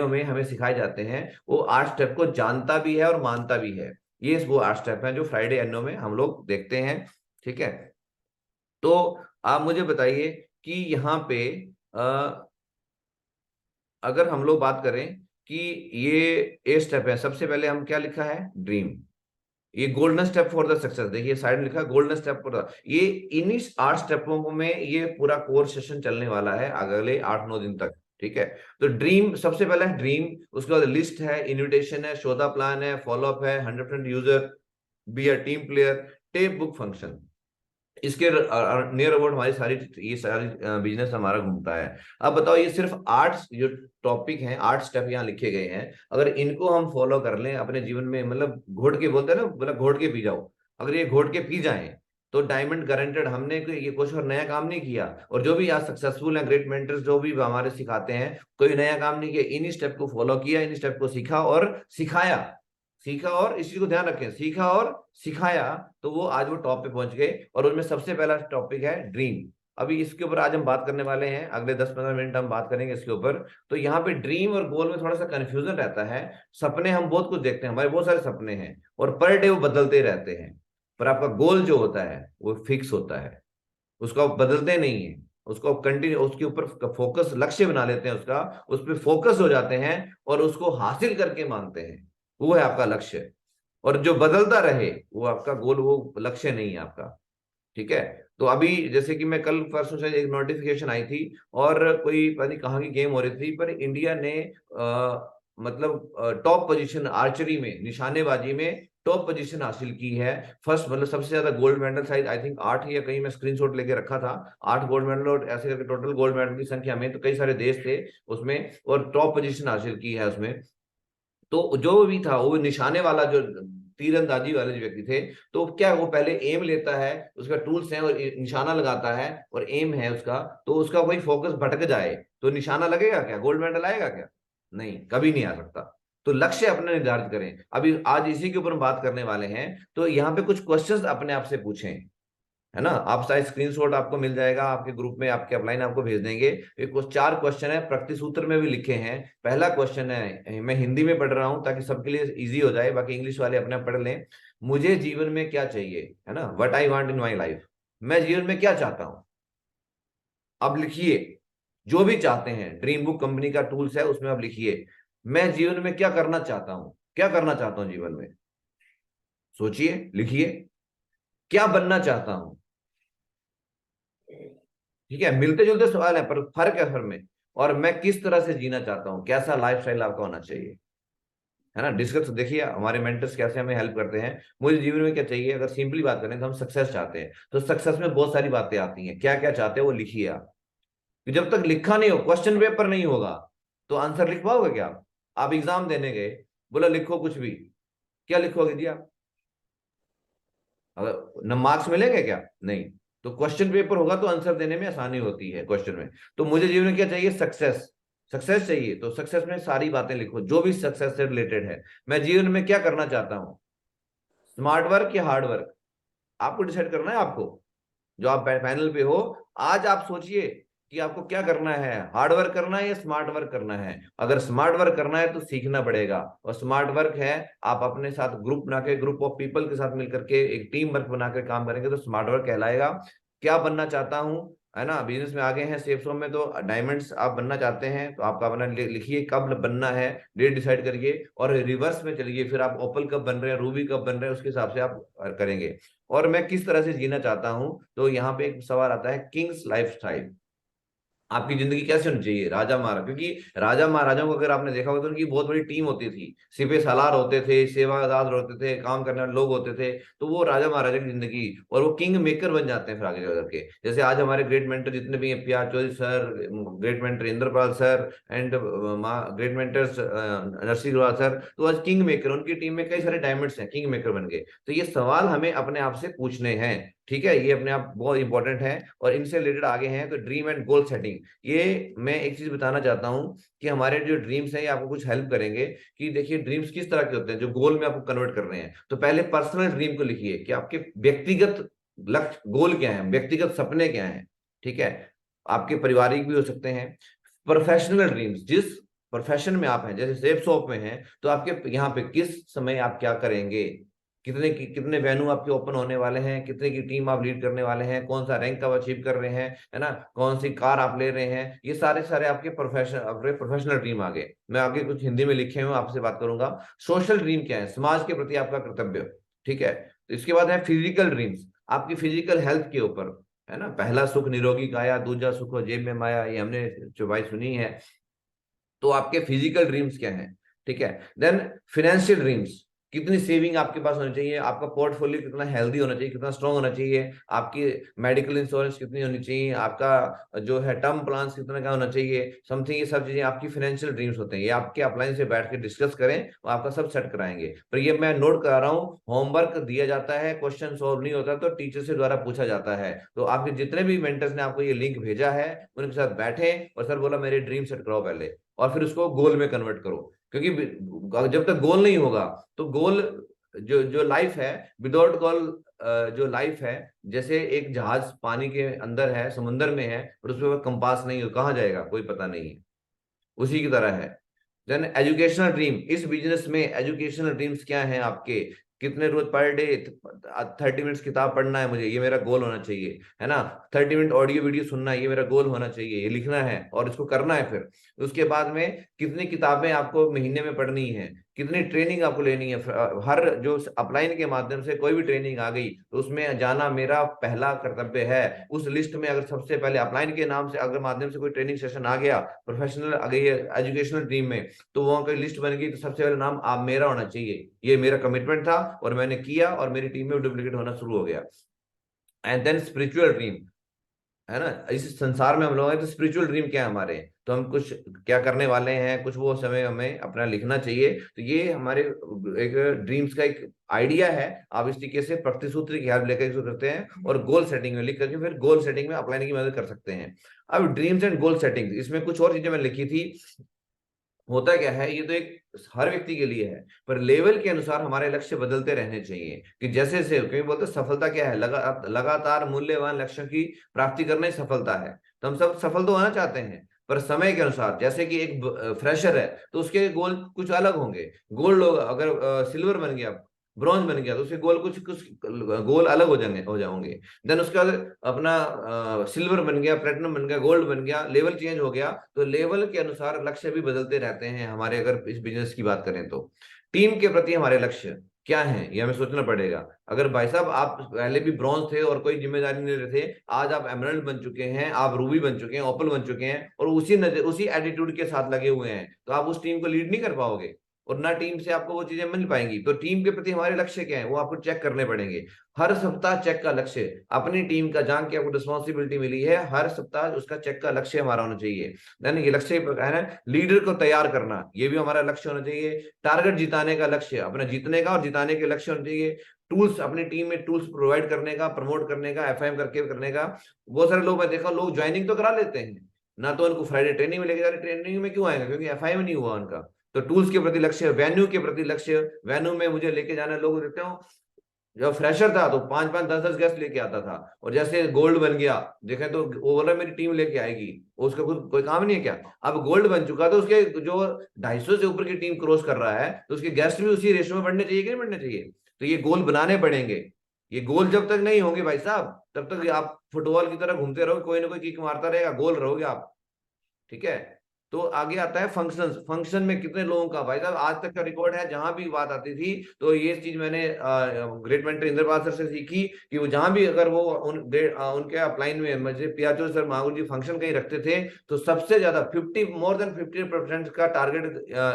में हमें सिखाए जाते हैं, वो 8 स्टेप को जानता भी है और मानता भी है। ये वो 8 स्टेप हैं जो फ्राइडे एनओ में हम लोग देखते हैं। ठीक है, तो आप मुझे बताइए कि यहाँ पे अगर हम लोग बात करें कि ये 8 स्टेप है, सबसे पहले हम क्या लिखा है, ड्रीम। ये golden step for the success, देखिए साइड में लिखा है गोल्डन स्टेप फॉर द, ये इन्हीं 8 स्टेपों में ये पूरा कोर्स सेशन चलने वाला है अगले 8-9 दिन तक। ठीक है, तो ड्रीम सबसे पहले है, ड्रीम। उसके बाद लिस्ट है, इन्विटेशन है, शो द प्लान है, फॉलो अप है, 100% user, be a team player, tape book function. इसके नियर अबाउट हमारी सारी ये सारी बिजनेस हमारा घूमता है। अब बताओ, ये सिर्फ 8 जो टॉपिक हैं, 8 स्टेप यहाँ लिखे गए हैं, अगर इनको हम फॉलो कर लें अपने जीवन में, मतलब घोट के बोलते हैं ना, मतलब घोट के पी जाओ, अगर ये घोट के पी जाए तो डायमंड गारंटेड। हमने ये कुछ और नया काम नहीं किया, और जो भी आज सक्सेसफुल हैं, ग्रेट मेंटर्स जो भी हमारे सिखाते हैं, कोई नया काम नहीं किया, इन्हीं स्टेप को फॉलो किया, इन्हीं स्टेप को सीखा और सिखाया। सीखा और इस चीज को ध्यान रखें, सीखा और सिखाया, तो वो आज वो टॉप पे पहुंच गए। और उनमें सबसे पहला टॉपिक है ड्रीम। अभी इसके ऊपर आज हम बात करने वाले हैं, अगले 10-15 मिनट हम बात करेंगे इसके ऊपर। तो यहाँ पे ड्रीम और गोल में थोड़ा सा कंफ्यूजन रहता है। सपने हम बहुत कुछ देखते हैं, हमारे बहुत सारे सपने हैं और पर डे वो बदलते रहते हैं, पर आपका गोल जो होता है वो फिक्स होता है, उसको आप बदलते नहीं है, उसको आप कंटिन्यू उसके ऊपर फोकस, लक्ष्य बना लेते हैं उसका, उस पर फोकस हो जाते हैं और उसको हासिल करके मानते हैं, वो है आपका लक्ष्य। और जो बदलता रहे वो आपका गोल, वो लक्ष्य नहीं है आपका। ठीक है, तो अभी जैसे कि मैं कल परसों से एक नोटिफिकेशन आई थी, और कोई पता नहीं कहाँ की गेम हो रही थी, पर इंडिया ने मतलब टॉप पोजीशन आर्चरी में, निशानेबाजी में टॉप पोजीशन हासिल की है। फर्स्ट, मतलब सबसे ज्यादा गोल्ड मेडल, शायद आई थिंक 8 या कहीं, मैं स्क्रीनशॉट लेके रखा था, 8 गोल्ड मेडल, और ऐसे करके टोटल गोल्ड मेडल की संख्या में तो कई सारे देश थे उसमें, और टॉप पोजीशन हासिल की है उसमें। तो जो भी था वो निशाने वाला, जो तीरंदाजी वाले जो व्यक्ति थे, तो क्या वो पहले एम लेता है, उसका टूल्स है और निशाना लगाता है और एम है उसका, तो उसका कोई फोकस भटक जाए तो निशाना लगेगा क्या, गोल्ड मेडल आएगा क्या? नहीं, कभी नहीं आ सकता। तो लक्ष्य अपने निर्धारित करें। अभी आज इसी के ऊपर हम बात करने वाले हैं। तो यहाँ पे कुछ क्वेश्चंस अपने आप से पूछें, है ना, आप शायद स्क्रीनशॉट आपको मिल जाएगा, आपके ग्रुप में आपके अपलाइन आपको भेज देंगे। एक 4 क्वेश्चन है, प्रकृति सूत्र में भी लिखे हैं। पहला क्वेश्चन है, मैं हिंदी में पढ़ रहा हूं ताकि सबके लिए इजी हो जाए, बाकी इंग्लिश वाले अपने आप पढ़ लें। मुझे जीवन में क्या चाहिए, है ना, what I want in my life, मैं जीवन में क्या चाहता हूं। अब लिखिए, जो भी चाहते हैं, ड्रीम बुक कंपनी का टूल्स है उसमें अब लिखिए, मैं जीवन में क्या करना चाहता हूं, क्या करना चाहता हूं जीवन में। सोचिए, लिखिए, क्या बनना चाहता हूं। ठीक है, मिलते जुलते सवाल है पर फर्क है सर में। और मैं किस तरह से जीना चाहता हूँ, कैसा लाइफस्टाइल आपका होना चाहिए, है ना। डिस्कस देखिए हमारे मेंटर्स कैसे हमें हेल्प करते हैं। मुझे जीवन में क्या चाहिए, अगर सिंपली बात करें तो हम सक्सेस चाहते हैं, तो सक्सेस में बहुत सारी बातें आती हैं, क्या क्या चाहते हैं वो लिखिए आप। कि जब तक लिखा नहीं हो, क्वेश्चन पेपर नहीं होगा, तो आंसर लिख पाओगे क्या आप एग्जाम देने गए, बोला लिखो कुछ भी, क्या लिखोगे जी आप? अगर न मार्क्स मिलेंगे क्या? नहीं। तो क्वेश्चन पेपर होगा तो आंसर देने में आसानी होती है क्वेश्चन में। तो मुझे जीवन में क्या चाहिए, सक्सेस। सक्सेस चाहिए तो सक्सेस में सारी बातें लिखो जो भी सक्सेस से रिलेटेड है। मैं जीवन में क्या करना चाहता हूँ, स्मार्ट वर्क या हार्ड वर्क, आपको डिसाइड करना है आपको। जो आप फाइनल पे हो, आज आप सोचिए कि आपको क्या करना है, हार्ड वर्क करना है या स्मार्ट वर्क करना है। अगर स्मार्ट वर्क करना है तो सीखना पड़ेगा, और स्मार्ट वर्क है आप अपने साथ ग्रुप बना के, ग्रुप ऑफ पीपल के साथ मिलकर के एक टीम वर्क बनाकर काम करेंगे तो स्मार्ट वर्क कहलाएगा। क्या बनना चाहता हूं, है ना, बिजनेस में आगे हैं, सेफ जोन में तो डायमंड्स आप बनना चाहते हैं, तो आपका अपना लिखिए कब बनना है, डेट डिसाइड करिए, और रिवर्स में चलिए, फिर आप ओपल कब बन रहे हैं, रूबी कब बन रहे हैं, उसके हिसाब से आप करेंगे। और मैं किस तरह से जीना चाहता हूं, तो यहाँ पे एक सवाल आता है, किंग्स लाइफस्टाइल। आपकी जिंदगी कैसे होनी चाहिए, राजा महाराजा, क्योंकि राजा महाराजाओं को अगर आपने देखा होगा तो उनकी बहुत बड़ी टीम होती थी, सिपह सालार होते थे, सेवादार होते थे, काम करने वाले लोग होते थे। तो वो राजा महाराजा की जिंदगी, और वो किंग मेकर बन जाते हैं फिर आगे जा करके। जैसे आज हमारे ग्रेट मेंटर जितने भी हैं, P R Chaudhary sir, great mentor Indrapal sir, and great mentors Narsingh Agrawal sir, तो आज किंग मेकर, उनकी टीम में कई सारे डायमंड्स हैं, किंग मेकर बन गए। तो ये सवाल हमें अपने आप से पूछने हैं, ठीक है, ये अपने आप बहुत इंपॉर्टेंट है। और इनसे रिलेटेड आगे हैं तो ड्रीम एंड गोल सेटिंग। ये मैं एक चीज बताना चाहता हूँ कि हमारे जो ड्रीम्स हैं ये आपको कुछ हेल्प करेंगे कि देखिए ड्रीम्स किस तरह के होते हैं जो गोल में आपको कन्वर्ट कर रहे हैं। तो पहले पर्सनल ड्रीम को लिखिए कि आपके व्यक्तिगत लक्ष्य गोल क्या है, व्यक्तिगत सपने क्या हैं, ठीक है। आपके पारिवारिक भी हो सकते हैं। प्रोफेशनल ड्रीम्स, जिस प्रोफेशन में आप हैं, जैसे सेफ शॉप में हैं तो आपके यहाँ पे किस समय आप क्या करेंगे, कितने वेन्यू आपके ओपन होने वाले हैं, कितने की टीम आप लीड करने वाले हैं, कौन सा रैंक आप अचीव कर रहे हैं, है ना, कौन सी कार आप ले रहे हैं, ये सारे सारे आपके प्रोफेशनल ड्रीम आ गए। मैं आगे कुछ हिंदी में लिखे हुए आपसे बात करूंगा। सोशल ड्रीम क्या है, समाज के प्रति आपका कर्तव्य, ठीक है। तो इसके बाद है फिजिकल ड्रीम्स, आपकी फिजिकल हेल्थ के ऊपर, है ना, पहला सुख निरोगी काया, दूजा सुख हो जेब में माया, ये हमने चौपाई सुनी है। तो आपके फिजिकल ड्रीम्स क्या हैं, ठीक है। देन फाइनेंशियल ड्रीम्स, कितनी सेविंग आपके पास होनी चाहिए, आपका पोर्टफोलियो कितना हेल्दी होना चाहिए, कितना स्ट्रांग होना चाहिए, आपकी मेडिकल इंश्योरेंस कितनी होनी चाहिए, आपका जो है टर्म प्लान कितना क्या होना चाहिए, समथिंग, ये सब चीजें आपकी फाइनेंशियल ड्रीम्स होते हैं। ये आपके अपलाइन से बैठ के डिस्कस करें, और आपका सब सेट कराएंगे। पर ये मैं नोट करा रहा हूँ, होमवर्क दिया जाता है, क्वेश्चन सॉल्व नहीं होता तो टीचर से द्वारा पूछा जाता है। तो आपके जितने भी मेंटर्स ने आपको ये लिंक भेजा है उनके साथ बैठे और सर बोला मेरे ड्रीम सेट कराओ पहले, और फिर उसको गोल में कन्वर्ट करो। क्योंकि जब तक गोल नहीं होगा तो गोल, जो जो लाइफ है विदाउट गोल, जो लाइफ है, जैसे एक जहाज पानी के अंदर है, समुंदर में है, और उसमें कंपास नहीं हो, कहाँ जाएगा कोई पता नहीं है, उसी की तरह है। देन एजुकेशनल ड्रीम, इस बिजनेस में एजुकेशनल ड्रीम्स क्या हैं आपके, कितने रोज पर डे 30 मिनट्स किताब पढ़ना है मुझे, ये मेरा गोल होना चाहिए, है ना। 30 मिनट ऑडियो वीडियो सुनना है, ये मेरा गोल होना चाहिए, ये लिखना है और इसको करना है। फिर उसके बाद में कितनी किताबें आपको महीने में पढ़नी है, कितनी ट्रेनिंग आपको लेनी है। हर जो अपलाइन के माध्यम से कोई भी ट्रेनिंग आ गई तो उसमें जाना मेरा पहला कर्तव्य है। उस लिस्ट में अगर सबसे पहले अपलाइन के नाम से अगर माध्यम से कोई ट्रेनिंग सेशन आ गया, प्रोफेशनल आ गई है एजुकेशनल टीम में, तो वहां की लिस्ट बन गई तो सबसे पहले नाम आप मेरा होना चाहिए, ये मेरा कमिटमेंट था और मैंने किया और मेरी टीम में डुप्लीकेट होना शुरू हो गया। एंड देन स्पिरिचुअल ड्रीम, है ना, इस संसार में हम लोग हैं तो स्पिरिचुअल ड्रीम क्या है हमारे, तो हम कुछ क्या करने वाले हैं, कुछ वो समय हमें अपना लिखना चाहिए। तो ये हमारे एक ड्रीम्स का एक आइडिया है। आप इस तरीके से प्रतिसूत्र की हेल्प लेकर इसको करते हैं और गोल सेटिंग में लिख करके फिर गोल सेटिंग में अप्लाई की मदद कर सकते हैं। अब ड्रीम्स एंड गोल सेटिंग, इसमें कुछ और चीजें मैंने लिखी थी। होता क्या है, ये तो एक हर व्यक्ति के लिए है, पर लेवल के अनुसार हमारे लक्ष्य बदलते रहने चाहिए। कि जैसे जैसे, क्योंकि बोलते हैं सफलता क्या है, लगातार मूल्यवान लक्ष्यों की प्राप्ति करना ही सफलता है। तो हम सब सफल तो होना चाहते हैं, पर समय के अनुसार, जैसे कि एक फ्रेशर है तो उसके गोल कुछ अलग होंगे। गोल्ड लोग अगर सिल्वर बन गया, ब्रॉन्ज बन गया, तो उसके गोल कुछ कुछ गोल अलग हो जाएंगे। देन उसका अपना सिल्वर बन गया, प्लेटिनम बन गया, गोल्ड बन गया, लेवल चेंज हो गया। तो लेवल के अनुसार लक्ष्य भी बदलते रहते हैं हमारे। अगर इस बिजनेस की बात करें तो टीम के प्रति हमारे लक्ष्य क्या है, ये हमें सोचना पड़ेगा। अगर भाई साहब आप पहले भी ब्रॉन्ज थे और कोई जिम्मेदारी नहीं रहे थे, आज आप एमरल्ड बन चुके हैं, आप रूबी बन चुके हैं, ओपल बन चुके हैं, और उसी नजर उसी एटीट्यूड के साथ लगे हुए हैं, तो आप उस टीम को लीड नहीं कर पाओगे और ना टीम से आपको वो चीजें मिल पाएंगी। तो टीम के प्रति हमारे लक्ष्य क्या है वो आपको चेक करने पड़ेंगे। हर सप्ताह चेक का लक्ष्य, अपनी टीम का जहां की आपको रिस्पॉन्सिबिलिटी मिली है, हर सप्ताह उसका चेक का लक्ष्य हमारा होना चाहिए। यानी ये लक्ष्य है ना, लीडर को तैयार करना, ये भी हमारा लक्ष्य होना चाहिए। टारगेट जिताने का लक्ष्य, अपना जीतने का और जिताने के लक्ष्य होना चाहिए। टूल्स, अपनी टीम में टूल्स प्रोवाइड करने का, प्रमोट करने का, एफआईएम करके करने का। बहुत सारे लोग, मैं देखा, लोग ज्वाइनिंग तो करा लेते हैं ना, तो उनको फ्राइडे ट्रेनिंग में लेके जा रहे, ट्रेनिंग में क्यों आएगा, क्योंकि एफआईएम नहीं हुआ उनका। तो टूल्स के प्रति लक्ष्य, वेन्यू के प्रति लक्ष्य, वेन्यू में मुझे लेके जाना, लोग देखते हो जब फ्रेशर था तो 5-5, 10-10 गेस्ट लेके आता था, और जैसे गोल्ड बन गया देखे तो वो बोला मेरी टीम लेके आएगी, उसका खुद कोई काम नहीं है क्या। अब गोल्ड बन चुका तो उसके जो 250 से ऊपर की टीम क्रॉस कर रहा है, तो उसके गेस्ट भी उसी रेशो में बढ़ने चाहिए कि नहीं बढ़ने चाहिए। तो ये गोल बनाने पड़ेंगे। ये गोल जब तक नहीं होंगे भाई साहब, तब तक आप फुटबॉल की तरह घूमते रहोगे, कोई ना कोई किक मारता रहेगा, गोल रहोगे आप, ठीक है। तो आगे आता है फंक्शंस। फंक्शन में कितने लोगों का, भाई साहब आज तक का रिकॉर्ड है, जहां भी बात आती थी तो ये चीज मैंने ग्रेट मेंटर इंद्रपाल सर से सीखी कि वो जहां भी अगर वो उनके अपलाइन में मुझे पियाचो सर मांगू जी फंक्शन कहीं रखते थे तो सबसे ज्यादा 50 मोर देन 50% का टारगेट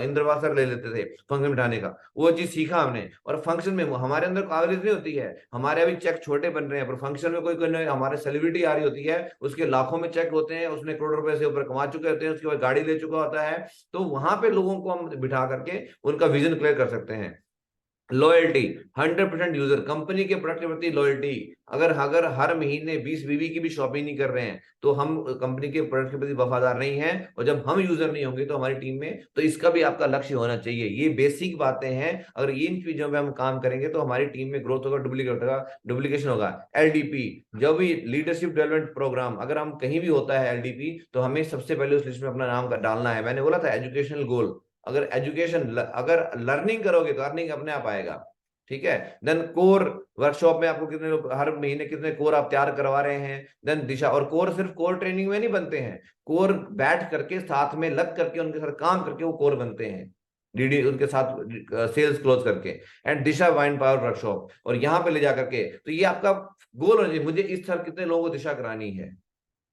इंद्रपाल सर ले लेते थे फंक्शन बिठाने का। वो चीज सीखा हमने। और फंक्शन में हमारे अंदर काबिलियत नहीं होती है, हमारे अभी चेक छोटे बन रहे हैं, पर फंक्शन में कोई कोई हमारे सेलिब्रिटी आ रही होती है, उसके लाखों में चेक होते हैं, उसने करोड़ रुपए से ऊपर कमा चुके होते हैं, उसके बाद गाड़ी ले चुका होता है, तो वहां पे लोगों को हम बिठा करके उनका विजन क्लियर कर सकते हैं। लॉयल्टी, 100% यूजर, कंपनी के प्रोडक्ट के प्रति लॉयल्टी। अगर अगर हर महीने 20 बीवी की भी शॉपिंग नहीं कर रहे हैं तो हम कंपनी के प्रोडक्ट के प्रति वफादार नहीं हैं। और जब हम यूजर नहीं होंगे तो हमारी टीम में, तो इसका भी आपका लक्ष्य होना चाहिए। ये बेसिक बातें हैं, अगर ये इन चीजों में हम काम करेंगे तो हमारी टीम में ग्रोथ होगा, डुप्लीकेशन होगा। एलडीपी, जो भी लीडरशिप डेवलपमेंट प्रोग्राम अगर हम कहीं भी होता है एलडीपी, तो हमें सबसे पहले उस लिस्ट में अपना नाम डालना है। मैंने बोला था एजुकेशनल गोल, अगर एजुकेशन अगर लर्निंग करोगे तो अर्निंग अपने आप आएगा। ठीक है। देन कोर, वर्कशॉप में आपको कितने लोग हर महीने कितने कोर आप तैयार करवा रहे हैं। देन दिशा, और कोर सिर्फ कोर ट्रेनिंग में नहीं बनते हैं, कोर बैठ करके साथ में लग करके उनके साथ काम करके वो कोर बनते हैं, डीडी उनके साथ सेल्स क्लोज करके। And Disha mind power workshop, और यहाँ पे ले जा करके, तो ये आपका गोल होना चाहिए, मुझे इस साल कितने लोगों को दिशा करानी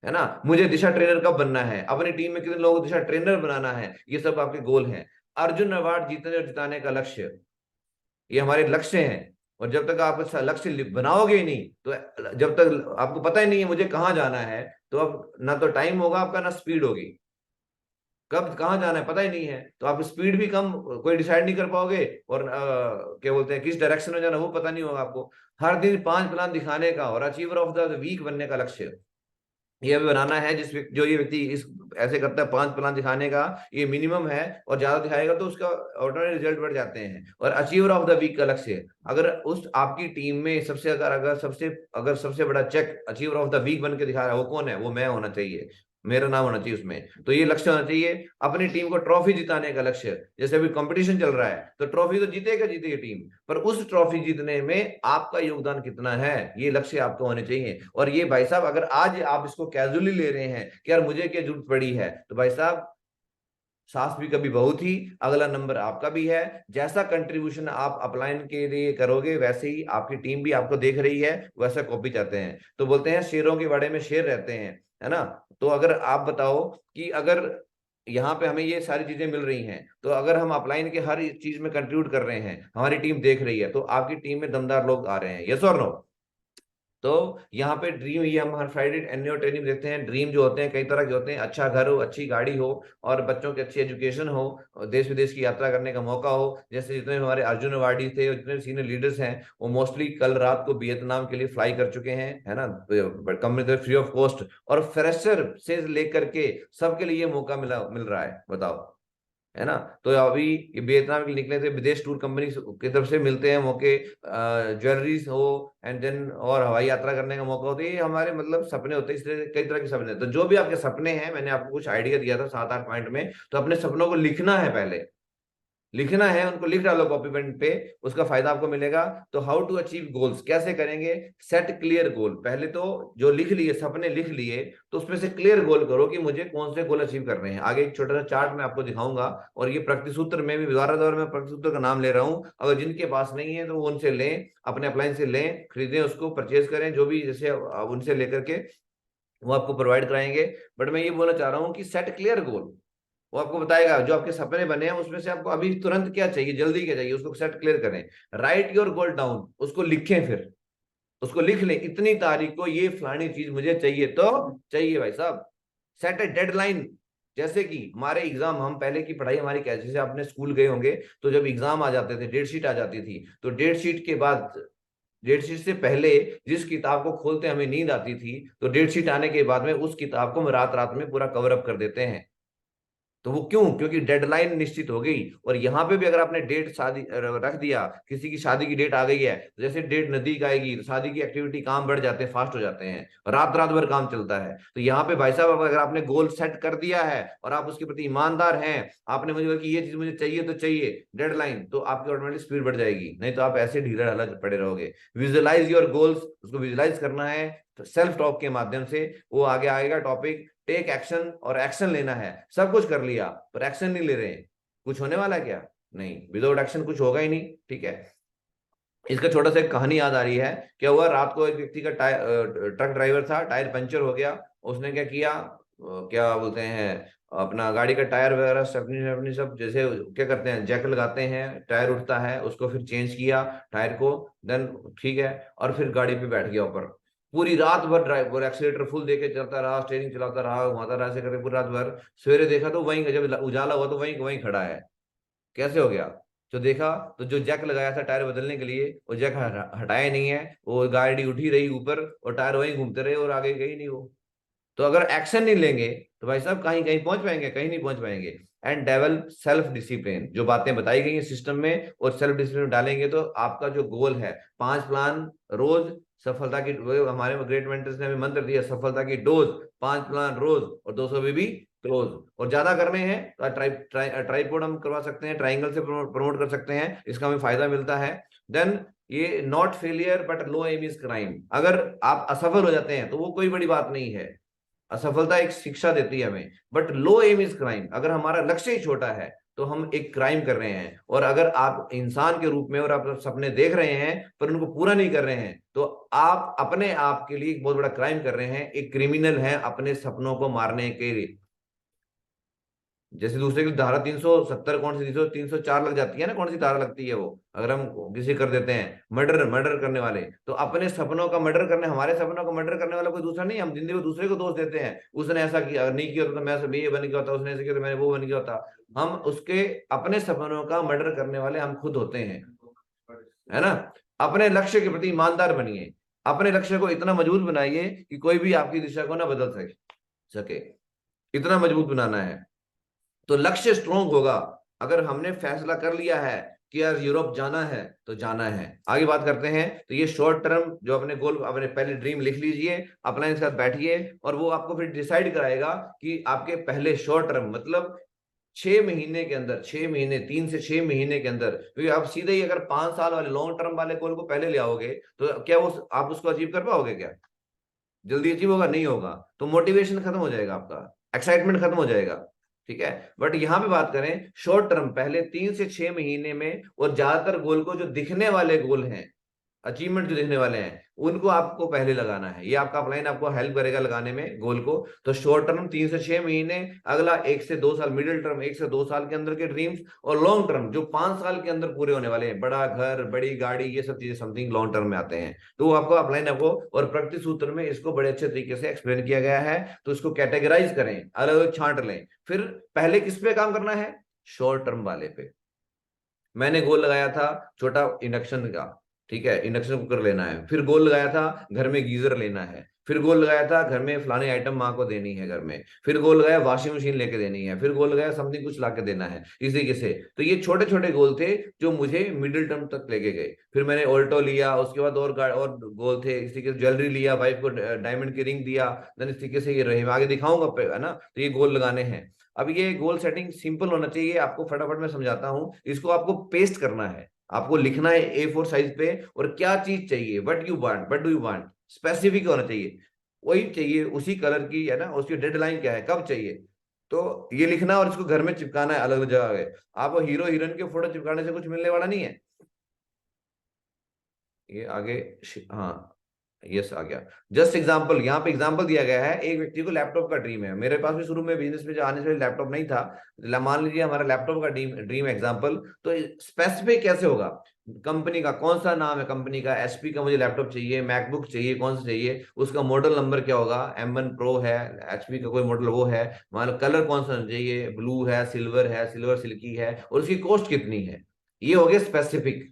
है ना, मुझे दिशा ट्रेनर कब बनना है, अपनी टीम में कितने लोगों को दिशा ट्रेनर बनाना है, ये सब आपके गोल हैं। अर्जुन अवार्ड जीतने और जिताने का लक्ष्य, ये हमारे लक्ष्य हैं। और जब तक आप अच्छा लक्ष्य बनाओगे ही नहीं, तो जब तक आपको पता ही नहीं है मुझे कहाँ जाना है, तो अब ना तो टाइम होगा आपका, ना स्पीड होगी। कब कहाँ जाना है पता ही नहीं है, तो आप स्पीड भी कम, कोई डिसाइड नहीं कर पाओगे, और क्या बोलते हैं किस डायरेक्शन में जाना वो पता नहीं होगा आपको। हर दिन 5 प्लान दिखाने का और अचीवर ऑफ द वीक बनने का लक्ष्य, ये भी बनाना है। जो ये व्यक्ति इस ऐसे करता है 5 प्लान दिखाने का, ये मिनिमम है, और ज्यादा दिखाएगा तो उसका ऑर्डिनरी रिजल्ट बढ़ जाते हैं। और अचीवर ऑफ द वीक का लक्ष्य, अगर उस आपकी टीम में सबसे अगर सबसे बड़ा cheque achiever of the week बन के दिखा रहा है, वो कौन है, वो मैं होना चाहिए, मेरा नाम होना चाहिए उसमें। तो ये लक्ष्य होना चाहिए। अपनी टीम को ट्रॉफी जिताने का लक्ष्य, जैसे अभी कंपटीशन चल रहा है तो ट्रॉफी तो जीतेगा जीतेगी टीम, पर उस ट्रॉफी जीतने में आपका योगदान कितना है, ये लक्ष्य आपको होने चाहिए। और ये भाई साहब अगर आज आप इसको कैजुअली ले रहे हैं कि यार मुझे क्या जरूरत पड़ी है, तो भाई साहब सास भी कभी बहू थी, अगला नंबर आपका भी है। जैसा कंट्रीब्यूशन आप अपलाइन के लिए करोगे वैसे ही आपकी टीम भी आपको देख रही है, वैसा कॉपी चाहते हैं। तो बोलते हैं शेरों के बाड़े में शेर रहते हैं, है ना। तो अगर आप बताओ कि अगर यहाँ पे हमें ये सारी चीजें मिल रही हैं, तो अगर हम अपलाइन के हर चीज में कंट्रीब्यूट कर रहे हैं, हमारी टीम देख रही है, तो आपकी टीम में दमदार लोग आ रहे हैं, यस और नो। तो यहाँ पे ड्रीम, ये हम हर फ्राइडे एनुअल ट्रेनिंग देखते हैं। ड्रीम जो होते हैं कई तरह के होते हैं, अच्छा घर हो, अच्छी गाड़ी हो, और बच्चों की अच्छी एजुकेशन हो, और देश विदेश की यात्रा करने का मौका हो। जैसे जितने हमारे अर्जुन अवार्डी थे और जितने सीनियर लीडर्स हैं, वो मोस्टली कल रात को वियतनाम के लिए फ्लाई कर चुके हैं, है ना, कंपनी फ्री ऑफ कॉस्ट। और फ्रेशर से लेकर के सबके लिए ये मौका मिल रहा है, बताओ, है ना। तो अभी ये वियतनाम के लिए निकले थे, विदेश टूर कंपनी की तरफ से मिलते हैं मौके, ज्वेलरीज हो, एंड देन और हवाई यात्रा करने का मौका होता है। ये हमारे मतलब सपने होते हैं, इसलिए कई तरह के सपने। तो जो भी आपके सपने हैं, मैंने आपको कुछ आइडिया दिया था 7-8 पॉइंट में, तो अपने सपनों को लिखना है, पहले लिखना है, उनको लिख डालो कॉपी पेन पे, उसका फायदा आपको मिलेगा। तो हाउ टू अचीव गोल्स कैसे करेंगे, सेट क्लियर गोल। पहले तो जो लिख लिए, सपने लिख लिए, तो उसमें से क्लियर गोल करो कि मुझे कौन से गोल अचीव करने हैं। आगे एक छोटा सा चार्ट मैं आपको दिखाऊंगा, और ये प्रतिसूत्र में भी दोबारा दोबारा मैं प्रतिसूत्र का नाम ले रहा हूँ, अगर जिनके पास नहीं है तो वो उनसे लें, अपने अप्लायंस से लें, खरीदें, उसको परचेज करें, जो भी जैसे उनसे लेकर के वो आपको प्रोवाइड कराएंगे। बट मैं ये बोलना चाह रहा हूँ कि सेट क्लियर गोल, वो आपको बताएगा जो आपके सपने बने हैं उसमें से आपको अभी तुरंत क्या चाहिए, जल्दी क्या चाहिए, उसको सेट क्लियर करें। राइट योर गोल डाउन, उसको लिखें, फिर उसको लिख लें, इतनी तारीख को ये फलानी चीज मुझे चाहिए, तो चाहिए भाई साहब। सेट ए डेडलाइन, जैसे कि हमारे एग्जाम, हम पहले की पढ़ाई हमारी कैसे, जैसे आपने स्कूल गए होंगे, तो जब एग्जाम आ जाते थे, डेट शीट आ जाती थी, तो डेट शीट के बाद, डेट शीट से पहले जिस किताब को खोलते हमें नींद आती थी, तो डेट शीट आने के बाद में उस किताब को हम रात रात में पूरा कवर अप कर देते हैं। तो वो क्यों, क्योंकि डेडलाइन निश्चित हो गई। और यहाँ पे भी अगर आपने डेट शादी रख दिया, किसी की शादी की डेट आ गई है, तो जैसे डेट नजदीक आएगी तो शादी की एक्टिविटी, काम बढ़ जाते हैं, फास्ट हो जाते हैं, रात रात भर काम चलता है। तो यहाँ पे भाई साहब अगर आपने गोल सेट कर दिया है और आप उसके प्रति ईमानदार हैं, आपने मुझे बोला कि ये चीज मुझे चाहिए तो चाहिए, डेडलाइन, तो आपकी ऑटोमेटिक स्पीड बढ़ जाएगी, नहीं तो आप ऐसे ढीला ढाला पड़े रहोगे। विजुअलाइज योर गोल्स, उसको विजुअलाइज करना है, तो सेल्फ टॉक के माध्यम से वो आगे आएगा टॉपिक टेक एक्शन, और एक्शन लेना है। सब कुछ कर लिया पर एक्शन नहीं ले रहे, कुछ होने वाला है क्या? नहीं, विदाउट एक्शन कुछ होगा ही नहीं। ठीक है, इसका छोटा सा एक कहानी याद आ रही है। क्या हुआ, रात को एक व्यक्ति का ट्रक ड्राइवर था, टायर पंचर हो गया। उसने क्या किया, क्या बोलते हैं, अपना गाड़ी का टायर वगैरह अपनी अपनी सब जैसे क्या करते हैं, जैक लगाते हैं, टायर उठता है, उसको फिर चेंज किया टायर को, देन ठीक है, और फिर गाड़ी पे बैठ गया ऊपर। पूरी रात भर ड्राइवर एक्सीलेटर फुल देके चलता रहा, स्टेयरिंग चलाता रहा, घुमाता रहा, ऐसे करके पूरी रात भर। सवेरे देखा तो वहीं, जब उजाला हुआ तो वहीं वहीं खड़ा है। कैसे हो गया? जो देखा तो जो जैक लगाया था टायर बदलने के लिए, वो जैक हटाया नहीं है, वो गाड़ी उठी रही ऊपर और टायर वहीं घूमते रहे और आगे गई नहीं वो। तो अगर एक्शन नहीं लेंगे तो भाई साहब कहीं कहीं पहुंच पाएंगे? कहीं नहीं पहुंच पाएंगे। एंड डेवलप सेल्फ डिसिप्लिन, जो बातें बताई गई हैं सिस्टम में, और सेल्फ डिसिप्लिन डालेंगे तो आपका जो गोल है, 5 प्लान रोज, सफलता की, हमारे ग्रेट मेंटर्स ने हमें मंत्र दिया, सफलता की डोज, 5 प्लान रोज और 200 भी क्लोज। और ज्यादा करने हैं तो ट्राइपोड हम करवा सकते हैं, ट्राइंगल से प्रमोट कर सकते हैं, इसका हमें फायदा मिलता है। देन ये not failure but low aim is crime, अगर आप असफल हो जाते हैं तो वो कोई बड़ी बात नहीं है, असफलता एक शिक्षा देती है हमें। But low aim is crime, अगर हमारा लक्ष्य ही छोटा है तो हम एक क्राइम कर रहे हैं। और अगर आप इंसान के रूप में और आप सपने देख रहे हैं पर उनको पूरा नहीं कर रहे हैं, तो आप अपने आप के लिए एक बहुत बड़ा क्राइम कर रहे हैं, एक क्रिमिनल है अपने सपनों को मारने के लिए। जैसे दूसरे की धारा 370, कौन सी 304 लग जाती है ना, कौन सी धारा लगती है वो, अगर हम किसी कर देते हैं मर्डर, मर्डर करने वाले, तो अपने सपनों का मर्डर करने, हमारे सपनों का मर्डर करने वाला कोई दूसरा नहीं, हम जिंदगी में दूसरे को दोष देते हैं, उसने ऐसा किया, अगर नहीं किया तो मैं ये बन गया होता, उसने ऐसा किया तो मैं वो बन गया होता। हम उसके अपने सपनों का मर्डर करने वाले हम खुद होते हैं, है ना। अपने लक्ष्य के प्रति ईमानदार बनिए, अपने लक्ष्य को इतना मजबूत बनाइए कि कोई भी आपकी दिशा को ना बदल सके, इतना मजबूत बनाना है। तो लक्ष्य स्ट्रोंग होगा। अगर हमने फैसला कर लिया है कि यार यूरोप जाना है तो जाना है। आगे बात करते हैं, तो ये शॉर्ट टर्म जो अपने गोल, अपने पहले ड्रीम लिख लीजिए, अपना इसके साथ बैठिए, और वो आपको फिर डिसाइड कराएगा कि आपके पहले शॉर्ट टर्म मतलब 6 महीने के अंदर, 6 महीने, 3 से 6 महीने के अंदर, क्योंकि आप सीधे ही अगर 5 साल वाले लॉन्ग टर्म वाले गोल को पहले ले आओगे तो क्या वो आप उसको अचीव कर पाओगे? क्या जल्दी अचीव होगा? नहीं होगा। तो मोटिवेशन खत्म हो जाएगा, आपका एक्साइटमेंट खत्म हो जाएगा। ठीक है, बट यहां पे बात करें शॉर्ट टर्म, पहले 3 से 6 महीने में, और ज्यादातर गोल को जो दिखने वाले गोल हैं, अचीवमेंट जो दिखने वाले हैं, उनको आपको पहले लगाना है। ये आपका अपलाइन आपको हेल्प करेगा लगाने में गोल को। तो शॉर्ट टर्म 3 से 6 महीने, अगला 1 से 2 साल, मिडिल टर्म 1 से 2 साल के अंदर के ड्रीम्स, और लॉन्ग टर्म जो 5 साल के अंदर पूरे होने वाले हैं, बड़ा घर, बड़ी गाड़ी, ये सब चीजें समथिंग लॉन्ग टर्म में आते हैं। तो वो आपको अपलाइन आपको, और प्रगति सूत्र में इसको बड़े अच्छे तरीके से एक्सप्लेन किया गया है। तो इसको कैटेगराइज करें, अलग अलग छांट लें, फिर पहले किस पे काम करना है? शॉर्ट टर्म वाले पे। मैंने गोल लगाया था छोटा इंडक्शन का, ठीक है, इंडक्शन कुकर लेना है। फिर गोल लगाया था घर में गीजर लेना है। फिर गोल लगाया था घर में फलाने आइटम माँ को देनी है घर में। फिर गोल लगाया वॉशिंग मशीन लेके देनी है। फिर गोल लगाया समथिंग कुछ लाके देना है, इस तरीके से। तो ये छोटे छोटे गोल थे जो मुझे मिडिल टर्म तक लेके गए। फिर मैंने ऑल्टो लिया, उसके बाद और गोल थे इस तरीके से, ज्वेलरी लिया, वाइफ को डायमंड की रिंग दिया, देन इस तरीके से ये रहे, मैं आगे दिखाऊंगा, है ना। तो ये गोल लगाने हैं। अब ये गोल सेटिंग सिंपल होना चाहिए, आपको फटाफट मैं समझाता हूं। इसको आपको पेस्ट करना है, आपको लिखना है A4 साइज पे, और क्या चीज चाहिए, what do you want, specific होना चाहिए, वही चाहिए उसी कलर की, है ना, उसकी डेडलाइन क्या है, कब चाहिए। तो ये लिखना और इसको घर में चिपकाना है अलग अलग जगह पे। आपको हीरो हीरोइन के फोटो चिपकाने से कुछ मिलने वाला नहीं है। ये आगे, हाँ, यस आ गया। जस्ट एग्जांपल, यहाँ पे एग्जांपल दिया गया है, एक व्यक्ति को लैपटॉप का ड्रीम है। मेरे पास भी शुरू में बिजनेस में जो आने से लैपटॉप नहीं था, मान लीजिए हमारा लैपटॉप का ड्रीम एग्जांपल। तो स्पेसिफिक कैसे होगा, कंपनी का कौन सा नाम है, कंपनी का एचपी का मुझे लैपटॉप चाहिए, मैकबुक चाहिए, कौन सा चाहिए, उसका मॉडल नंबर क्या होगा, M1 प्रो है, एचपी का कोई मॉडल वो है, मान लो कलर कौन सा चाहिए, ब्लू है, सिल्वर सिल्की है, और उसकी कॉस्ट कितनी है। ये हो गया स्पेसिफिक,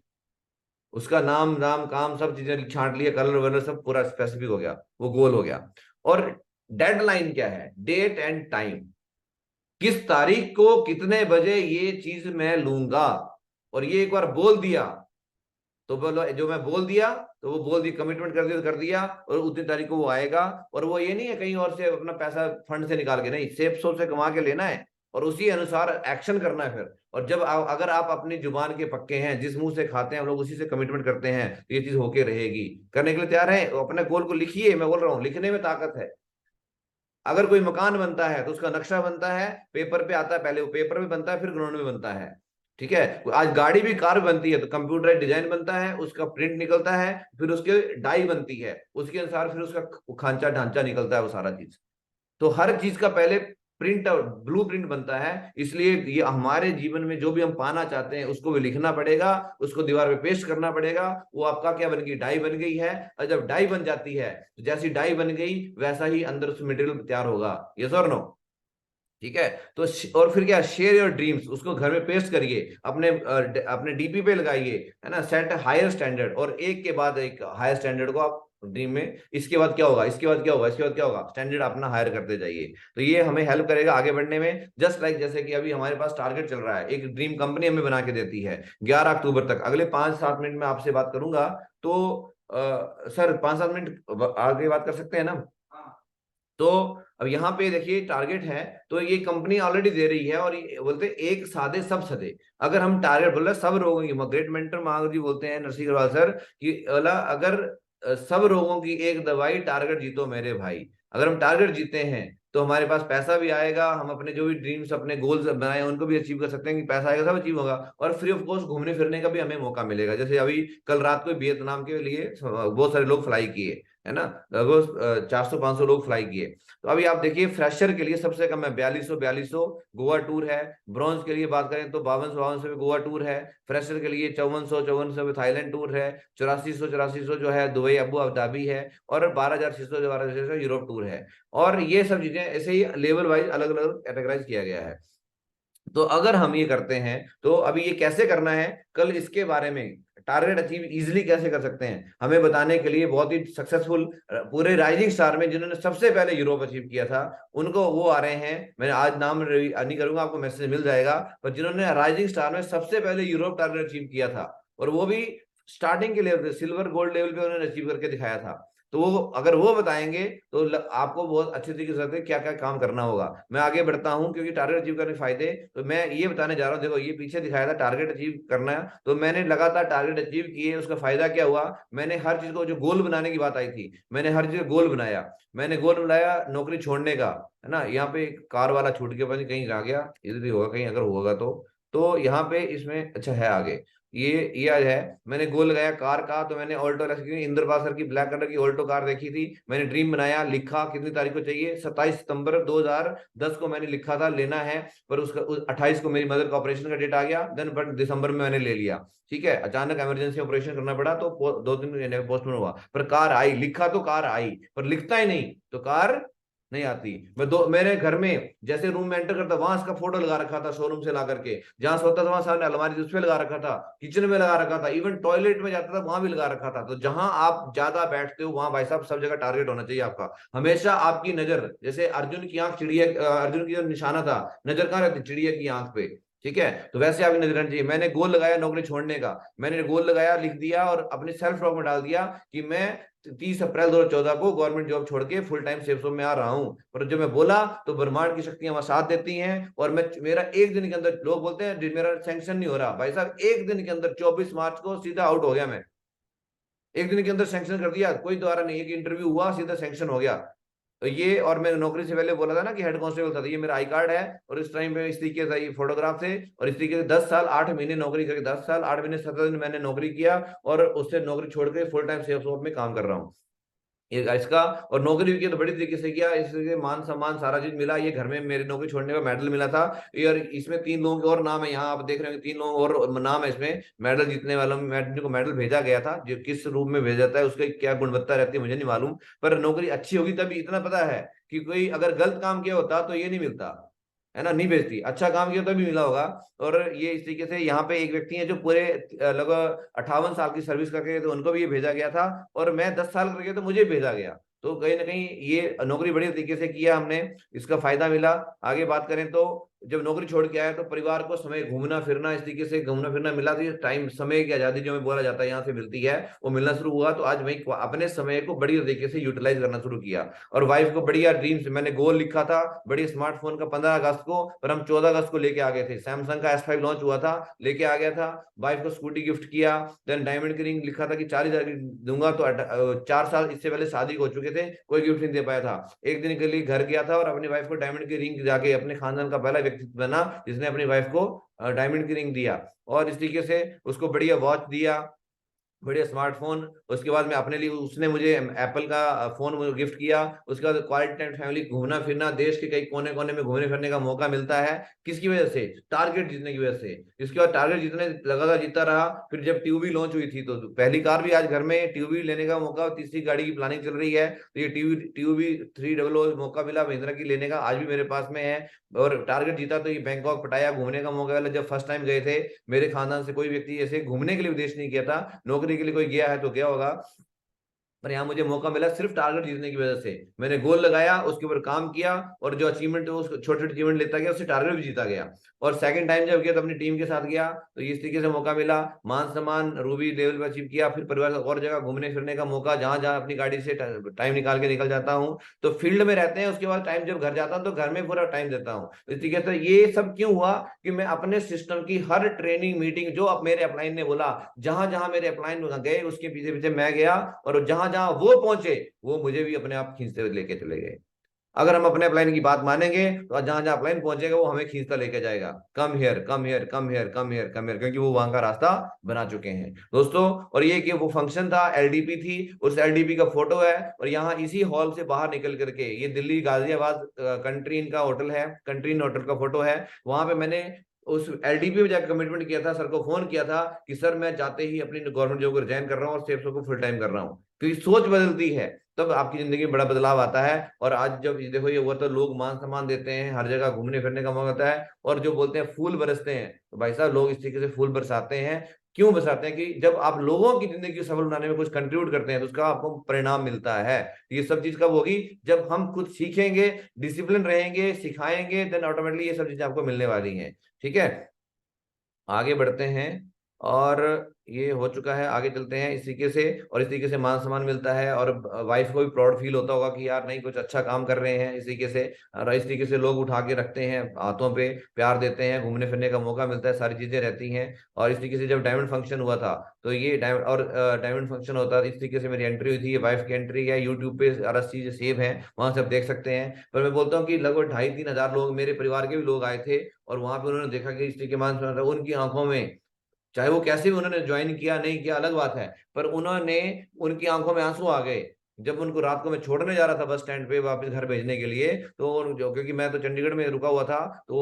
उसका नाम नाम काम सब चीजें छांट लिया, कलर वलर सब पूरा स्पेसिफिक हो गया, वो गोल हो गया। और डेडलाइन क्या है, डेट एंड टाइम, किस तारीख को कितने बजे ये चीज मैं लूंगा। और ये एक बार बोल दिया तो बोलो, जो मैं बोल दिया तो वो बोल दिया, कमिटमेंट कर दिया तो कर दिया, और उतनी तारीख को वो आएगा। और वो ये नहीं है कहीं और से अपना पैसा फंड से निकाल के, नहीं, सेफ सोच से कमा के लेना है। और उसी अनुसार एक्शन करना है फिर। और जब अगर आप अपनी जुबान के पक्के हैं, जिस मुंह से खाते हैं हम लोग उसी से कमिटमेंट करते हैं, तो ये चीज होके रहेगी। करने के लिए तैयार है, अपने गोल को लिखिए, मैं बोल रहा हूँ लिखने में ताकत है। अगर कोई मकान बनता है तो उसका नक्शा बनता है, पेपर पे आता है, पहले वो पेपर में बनता है फिर ग्राउंड में बनता है। ठीक है, आज गाड़ी भी, कार भी बनती है तो कंप्यूटर डिजाइन बनता है, उसका प्रिंट निकलता है, फिर उसके डाई बनती है, उसके अनुसार फिर उसका खांचा ढांचा निकलता है, वो सारा चीज। तो हर चीज का पहले प्रिंट और ब्लू प्रिंट बनता है। इसलिए ये हमारे जीवन में जो भी हम पाना चाहते हैं उसको भी लिखना पड़ेगा, उसको दीवार पे पेस्ट करना पड़ेगा। वो आपका क्या बन गई, डाई बन गई है। और जब डाई बन जाती है तो जैसी डाई बन गई वैसा ही अंदर से मटेरियल तैयार होगा। यस और नो? ठीक है। तो और फिर क्या, शेयर योर ड्रीम्स, उसको घर में पेस्ट करिए, अपने डीपी पे लगाइए, है ना, सेट हायर स्टैंडर्ड, और एक के बाद एक हायर स्टैंडर्ड को आप ड्रीम में, इसके बाद क्या होगा, इसके बाद क्या होगा, इसके बाद क्या होगा, स्टैंडर्ड अपना हायर करते जाइए। तो ये हमें हेल्प करेगा आगे बढ़ने में। जस्ट लाइक जैसे कि अभी हमारे पास टारगेट चल रहा है, एक ड्रीम कंपनी हमें बना के देती है 11 अक्टूबर तक, अगले 5-7 मिनट में आपसे बात करूंगा। तो सर 5-7 मिनट आगे बात कर सकते हैं ना? तो अब यहाँ पे देखिए टारगेट है, तो ये कंपनी ऑलरेडी दे रही है, और ये बोलते हैं एक साधे सब सदे। अगर हम टारगेट बोल रहे हैं सब रोगों की, ग्रेट मेंटर महावीर जी बोलते हैं, नरसिंह अग्रवाल सर, कि बोला अगर सब रोगों की एक दवाई, टारगेट जीतो मेरे भाई। अगर हम टारगेट जीते हैं तो हमारे पास पैसा भी आएगा, हम अपने जो भी ड्रीम्स, अपने गोल्स बनाए उनको भी अचीव कर सकते हैं, कि पैसा आएगा, सब अचीव होगा, और फ्री ऑफ कॉस्ट घूमने फिरने का भी हमें मौका मिलेगा। जैसे अभी कल रात को वियतनाम के लिए बहुत सारे लोग फ्लाई किए, है ना, लगभग 400-500 लोग फ्लाई किए। तो अभी आप देखिए फ्रेशर के लिए सबसे कम है 4200 गोवा टूर है। ब्रॉन्ज के लिए बात करें तो 5200 में गोवा टूर है। फ्रेशर के लिए 5400 में थाईलैंड टूर है। 8400 जो है दुबई अबू धाबी है। और 12,600 यूरोप टूर है। और ये सब चीजें ऐसे ही लेवल वाइज अलग अलग कैटेगराइज किया गया है। तो अगर हम ये करते हैं, तो अभी ये कैसे करना है, कल इसके बारे में, टारगेट अचीव इजीली कैसे कर सकते हैं, हमें बताने के लिए बहुत ही सक्सेसफुल पूरे राइजिंग स्टार में जिन्होंने सबसे पहले यूरोप अचीव किया था, उनको वो आ रहे हैं। मैं आज नाम नहीं करूंगा, आपको मैसेज मिल जाएगा, पर जिन्होंने राइजिंग स्टार में सबसे पहले यूरोप टारगेट अचीव किया था, और वो भी स्टार्टिंग के लेवल पे, सिल्वर गोल्ड लेवल पे उन्होंने अचीव करके दिखाया था। तो वो अगर वो बताएंगे तो आपको बहुत अच्छे तरीके से क्या क्या काम करना होगा। मैं आगे बढ़ता हूं, क्योंकि टारगेट अचीव करने के फायदे तो मैं ये बताने जा रहा हूँ। देखो ये पीछे दिखाया था टारगेट अचीव करना है, तो मैंने लगातार टारगेट अचीव किए, उसका फायदा क्या हुआ, मैंने हर चीज को, जो गोल बनाने की बात आई थी, मैंने हर चीज गोल बनाया। मैंने गोल बनाया नौकरी छोड़ने का, है ना, यहाँ पे एक कार वाला छूट के, पता नहीं कहीं आ गया, इधर ही होगा कहीं अगर होगा तो यहाँ पे इसमें अच्छा है आगे, ये आज है। मैंने गोल लगाया कार का, तो मैंने ऑल्टो, इंद्रपाल सर की ब्लैक कलर की ऑल्टो कार देखी थी, मैंने ड्रीम बनाया, लिखा कितनी तारीख को चाहिए, 27 सितंबर 2010 को मैंने लिखा था लेना है। पर उसका 28 को मेरी मदर का ऑपरेशन का डेट आ गया, देन बट दिसंबर में मैंने ले लिया। ठीक है, अचानक इमरजेंसी ऑपरेशन करना पड़ा, तो 2 दिन पोस्टपोन हुआ, पर कार आई, लिखा तो कार आई, पर लिखता ही नहीं तो कार नहीं आती। मेरे घर में जैसे रूम में एंटर करता, वहां इसका फोटो लगा रखा था शोरूम से ला करके, जहां सोता था वहां सामने अलमारी थी, उस पे लगा रखा था, किचन में लगा रखा था, इवन टॉयलेट में जाता था वहां भी लगा रखा था। तो जहां आप ज्यादा बैठते हो वहां भाई साहब सब जगह टारगेट होना चाहिए आपका। हमेशा आपकी नजर, जैसे अर्जुन की आंख चिड़िया, अर्जुन की जो निशाना था, नजर कहाँ रहती, चिड़िया की आंख पे। ठीक है, तो वैसे आपकी नजर रहनी चाहिए। मैंने गोल लगाया नौकरी छोड़ने का, मैंने गोल लगाया, लिख दिया, और अपने सेल्फ टॉक में डाल दिया कि मैं 30 अप्रैल 2014 को गवर्नमेंट जॉब छोड़ के फुल टाइम सेल्स में आ रहा हूं। पर जो मैं बोला तो ब्रह्मांड की शक्तियां वहां साथ देती हैं, और मैं, मेरा एक दिन के अंदर, लोग बोलते हैं मेरा सैंक्शन नहीं हो रहा, भाई साहब एक दिन के अंदर 24 मार्च को सीधा आउट हो गया मैं। एक दिन के अंदर सैंक्शन कर दिया, कोई द्वारा नहीं, एक इंटरव्यू हुआ सीधा सैंक्शन हो गया। तो ये, और मैं नौकरी से पहले बोला था ना कि हेड कांस्टेबल था, तो ये मेरा आई कार्ड है, और इस टाइम पे इस तरीके से ये फोटोग्राफ थे, और इस तरीके से 10 साल 8 महीने नौकरी करके, 10 साल 8 महीने 17 दिन मैंने नौकरी किया, और उससे नौकरी छोड़ के फुल टाइम सेल्स में काम कर रहा हूँ। ये इसका, और नौकरी भी किया तो बड़ी तरीके से किया, इसलिए मान सम्मान सारा चीज मिला। ये घर में मेरी नौकरी छोड़ने का मेडल मिला था। ये, और इसमें 3 लोगों के और नाम है, यहाँ आप देख रहे हैं 3 लोग और नाम है इसमें, मेडल जीतने वालों में जिनको मेडल भेजा गया था। जो किस रूप में भेजा जाता है, उसकी क्या गुणवत्ता रहती है मुझे नहीं मालूम, पर नौकरी अच्छी होगी तभी, इतना पता है कि कोई अगर गलत काम किया होता तो ये नहीं मिलता, है ना, नहीं भेजती, अच्छा काम किया तभी मिला होगा। और ये इस तरीके से यहाँ पे एक व्यक्ति है जो पूरे लगभग 58 साल की सर्विस करके, तो उनको भी ये भेजा गया था, और मैं 10 साल करके तो मुझे भेजा गया। तो कहीं ना कहीं ये नौकरी बड़ी तरीके से किया हमने, इसका फायदा मिला। आगे बात करें तो जब नौकरी छोड़ के आया तो परिवार को समय, घूमना फिरना, इस तरीके से घूमना फिरना मिला, तो ये टाइम, समय की आजादी जो हमें बोला जाता है यहाँ से मिलती है, वो मिलना शुरू हुआ। तो आज मैं अपने समय को बढ़िया तरीके से यूटिलाइज करना शुरू किया। और वाइफ को बढ़िया ड्रीम्स, मैंने गोल लिखा था बढ़िया स्मार्टफोन का 15 अगस्त को, पर हम 14 अगस्त को लेके आ गए थे। सैमसंग का S5 लॉन्च हुआ था, लेके आ गया था। वाइफ को स्कूटी गिफ्ट किया। देन डायमंड की रिंग लिखा था कि 40,000 की दूंगा, तो 4 साल इससे पहले शादी हो चुके थे, कोई गिफ्ट नहीं दे पाया था। एक दिन के लिए घर गया था और अपनी वाइफ को डायमंड की रिंग जाके, अपने खानदान का पहला व्यक्ति बना जिसने अपनी वाइफ को डायमंड की रिंग दिया। और इस तरीके से उसको बढ़िया वॉच दिया, बढ़िया स्मार्टफोन। उसके बाद मैं अपने लिए, उसने मुझे एप्पल का फोन मुझे गिफ्ट किया। उसके बाद क्वालिटी टाइम फैमिली, घूमना फिरना, देश के कई कोने कोने में घूमने फिरने का मौका मिलता है। किसकी वजह से? टारगेट जीतने की वजह से। इसके बाद टारगेट जीतने लगातार जीतता रहा। फिर जब ट्यूबी लॉन्च हुई थी, तो पहली कार भी आज घर में ट्यूबी लेने का मौका, तीसरी गाड़ी की प्लानिंग चल रही है, तो ये ट्यूबी 300 मौका मिला महिंद्रा की लेने का, आज भी मेरे पास में है। और टारगेट जीता तो ये बैंकॉक पटाया घूमने का मौका मिला। जब फर्स्ट टाइम गए थे, मेरे खानदान से कोई व्यक्ति ऐसे घूमने के लिए विदेश नहीं किया था, नौकरी के लिए कोई गया है तो गया होगा, पर यहाँ मुझे मौका मिला सिर्फ टारगेट जीतने की वजह से। मैंने गोल लगाया, उसके ऊपर काम किया, और जो अचीवमेंट है उसको छोटे छोटे अचीवमेंट लेता गया, उससे टारगेट भी जीता गया। और सेकंड टाइम जब गया तो अपनी टीम के साथ गया, तो इस तरीके से मौका मिला, मान सम्मान रूबी लेवल पर अचीव किया। फिर परिवार और जगह घूमने फिरने का मौका, जहां जहां अपनी गाड़ी से टाइम निकाल के निकल जाता हूँ। तो फील्ड में रहते हैं, उसके बाद टाइम जब घर जाता हूँ तो घर में पूरा टाइम देता हूँ। इस तरीके से ये सब क्यों हुआ कि मैं अपने सिस्टम की हर ट्रेनिंग मीटिंग, जो अब मेरे अपलाइन ने बोला, जहां जहां मेरे अपलाइन गए उसके पीछे पीछे मैं गया, और जहां जहां वो पहुंचे वो मुझे भी अपने आप खींचते हुए लेके चले गए। अगर हम अपने अपलाइन की बात मानेंगे तो जहां जहां अपलाइन पहुंचेगा वो हमें खींचता लेके जाएगा, come here come here come here come here come here, क्योंकि वो वहां का रास्ता बना चुके हैं दोस्तों। और ये कि वो फंक्शन था, एलडीपी थी, उस एलडीपी का फोटो है। और यहाँ इसी हॉल से बाहर निकल करके, ये दिल्ली गाजियाबाद कंट्री इनका होटल है, कंट्री इन होटल का फोटो है, वहां पे मैंने उस एलडीपी में जाकर कमिटमेंट किया था, सर को फोन किया था कि सर मैं जाते ही अपनी गवर्नमेंट जॉब को रिजाइन कर रहा हूँ और सेफ्सो को फुल टाइम कर रहा हूँ। क्योंकि सोच बदलती है तब आपकी जिंदगी में बड़ा बदलाव आता है। और आज जब देखो ये हुआ, तो लोग मान सम्मान देते हैं, हर जगह घूमने फिरने का मौका होता है, और जो बोलते हैं फूल बरसते हैं, तो भाई साहब लोग इस तरीके से फूल बरसाते हैं। क्यों बरसाते हैं? कि जब आप लोगों की जिंदगी को सफल बनाने में कुछ कंट्रीब्यूट करते हैं तो उसका आपको परिणाम मिलता है। ये सब चीज कब होगी? जब हम खुद सीखेंगे, डिसिप्लिन रहेंगे, सिखाएंगे, देन ऑटोमेटिकली ये सब चीजें आपको मिलने वाली हैं। ठीक है, आगे बढ़ते हैं। और ये हो चुका है, आगे चलते हैं इस तरीके से। और इस तरीके से मान सम्मान मिलता है, और वाइफ को भी प्राउड फील होता होगा कि यार नहीं, कुछ अच्छा काम कर रहे हैं इस तरीके से। और इस तरीके से लोग उठा के रखते हैं, हाथों पे प्यार देते हैं, घूमने फिरने का मौका मिलता है, सारी चीजें रहती हैं। और इस तरीके से जब डायमंड फंक्शन हुआ था, तो ये डायमंड फंक्शन होता है, इस तरीके से मेरी एंट्री हुई थी। ये वाइफ की एंट्री है, यूट्यूब पे सारा चीजें सेव है, वहां से आप देख सकते हैं। पर मैं बोलता हूँ कि लगभग 2,500-3,000 लोग, मेरे परिवार के भी लोग आए थे, और वहां पे उन्होंने देखा कि इस तरीके मान सम्मान था। उनकी आंखों में, चाहे वो कैसे भी उन्होंने ज्वाइन किया नहीं किया अलग बात है, पर उन्होंने, उनकी आंखों में आंसू आ गए जब उनको रात को मैं छोड़ने जा रहा था बस स्टैंड पे वापस घर भेजने के लिए। तो जो, क्योंकि मैं तो चंडीगढ़ में रुका हुआ था, तो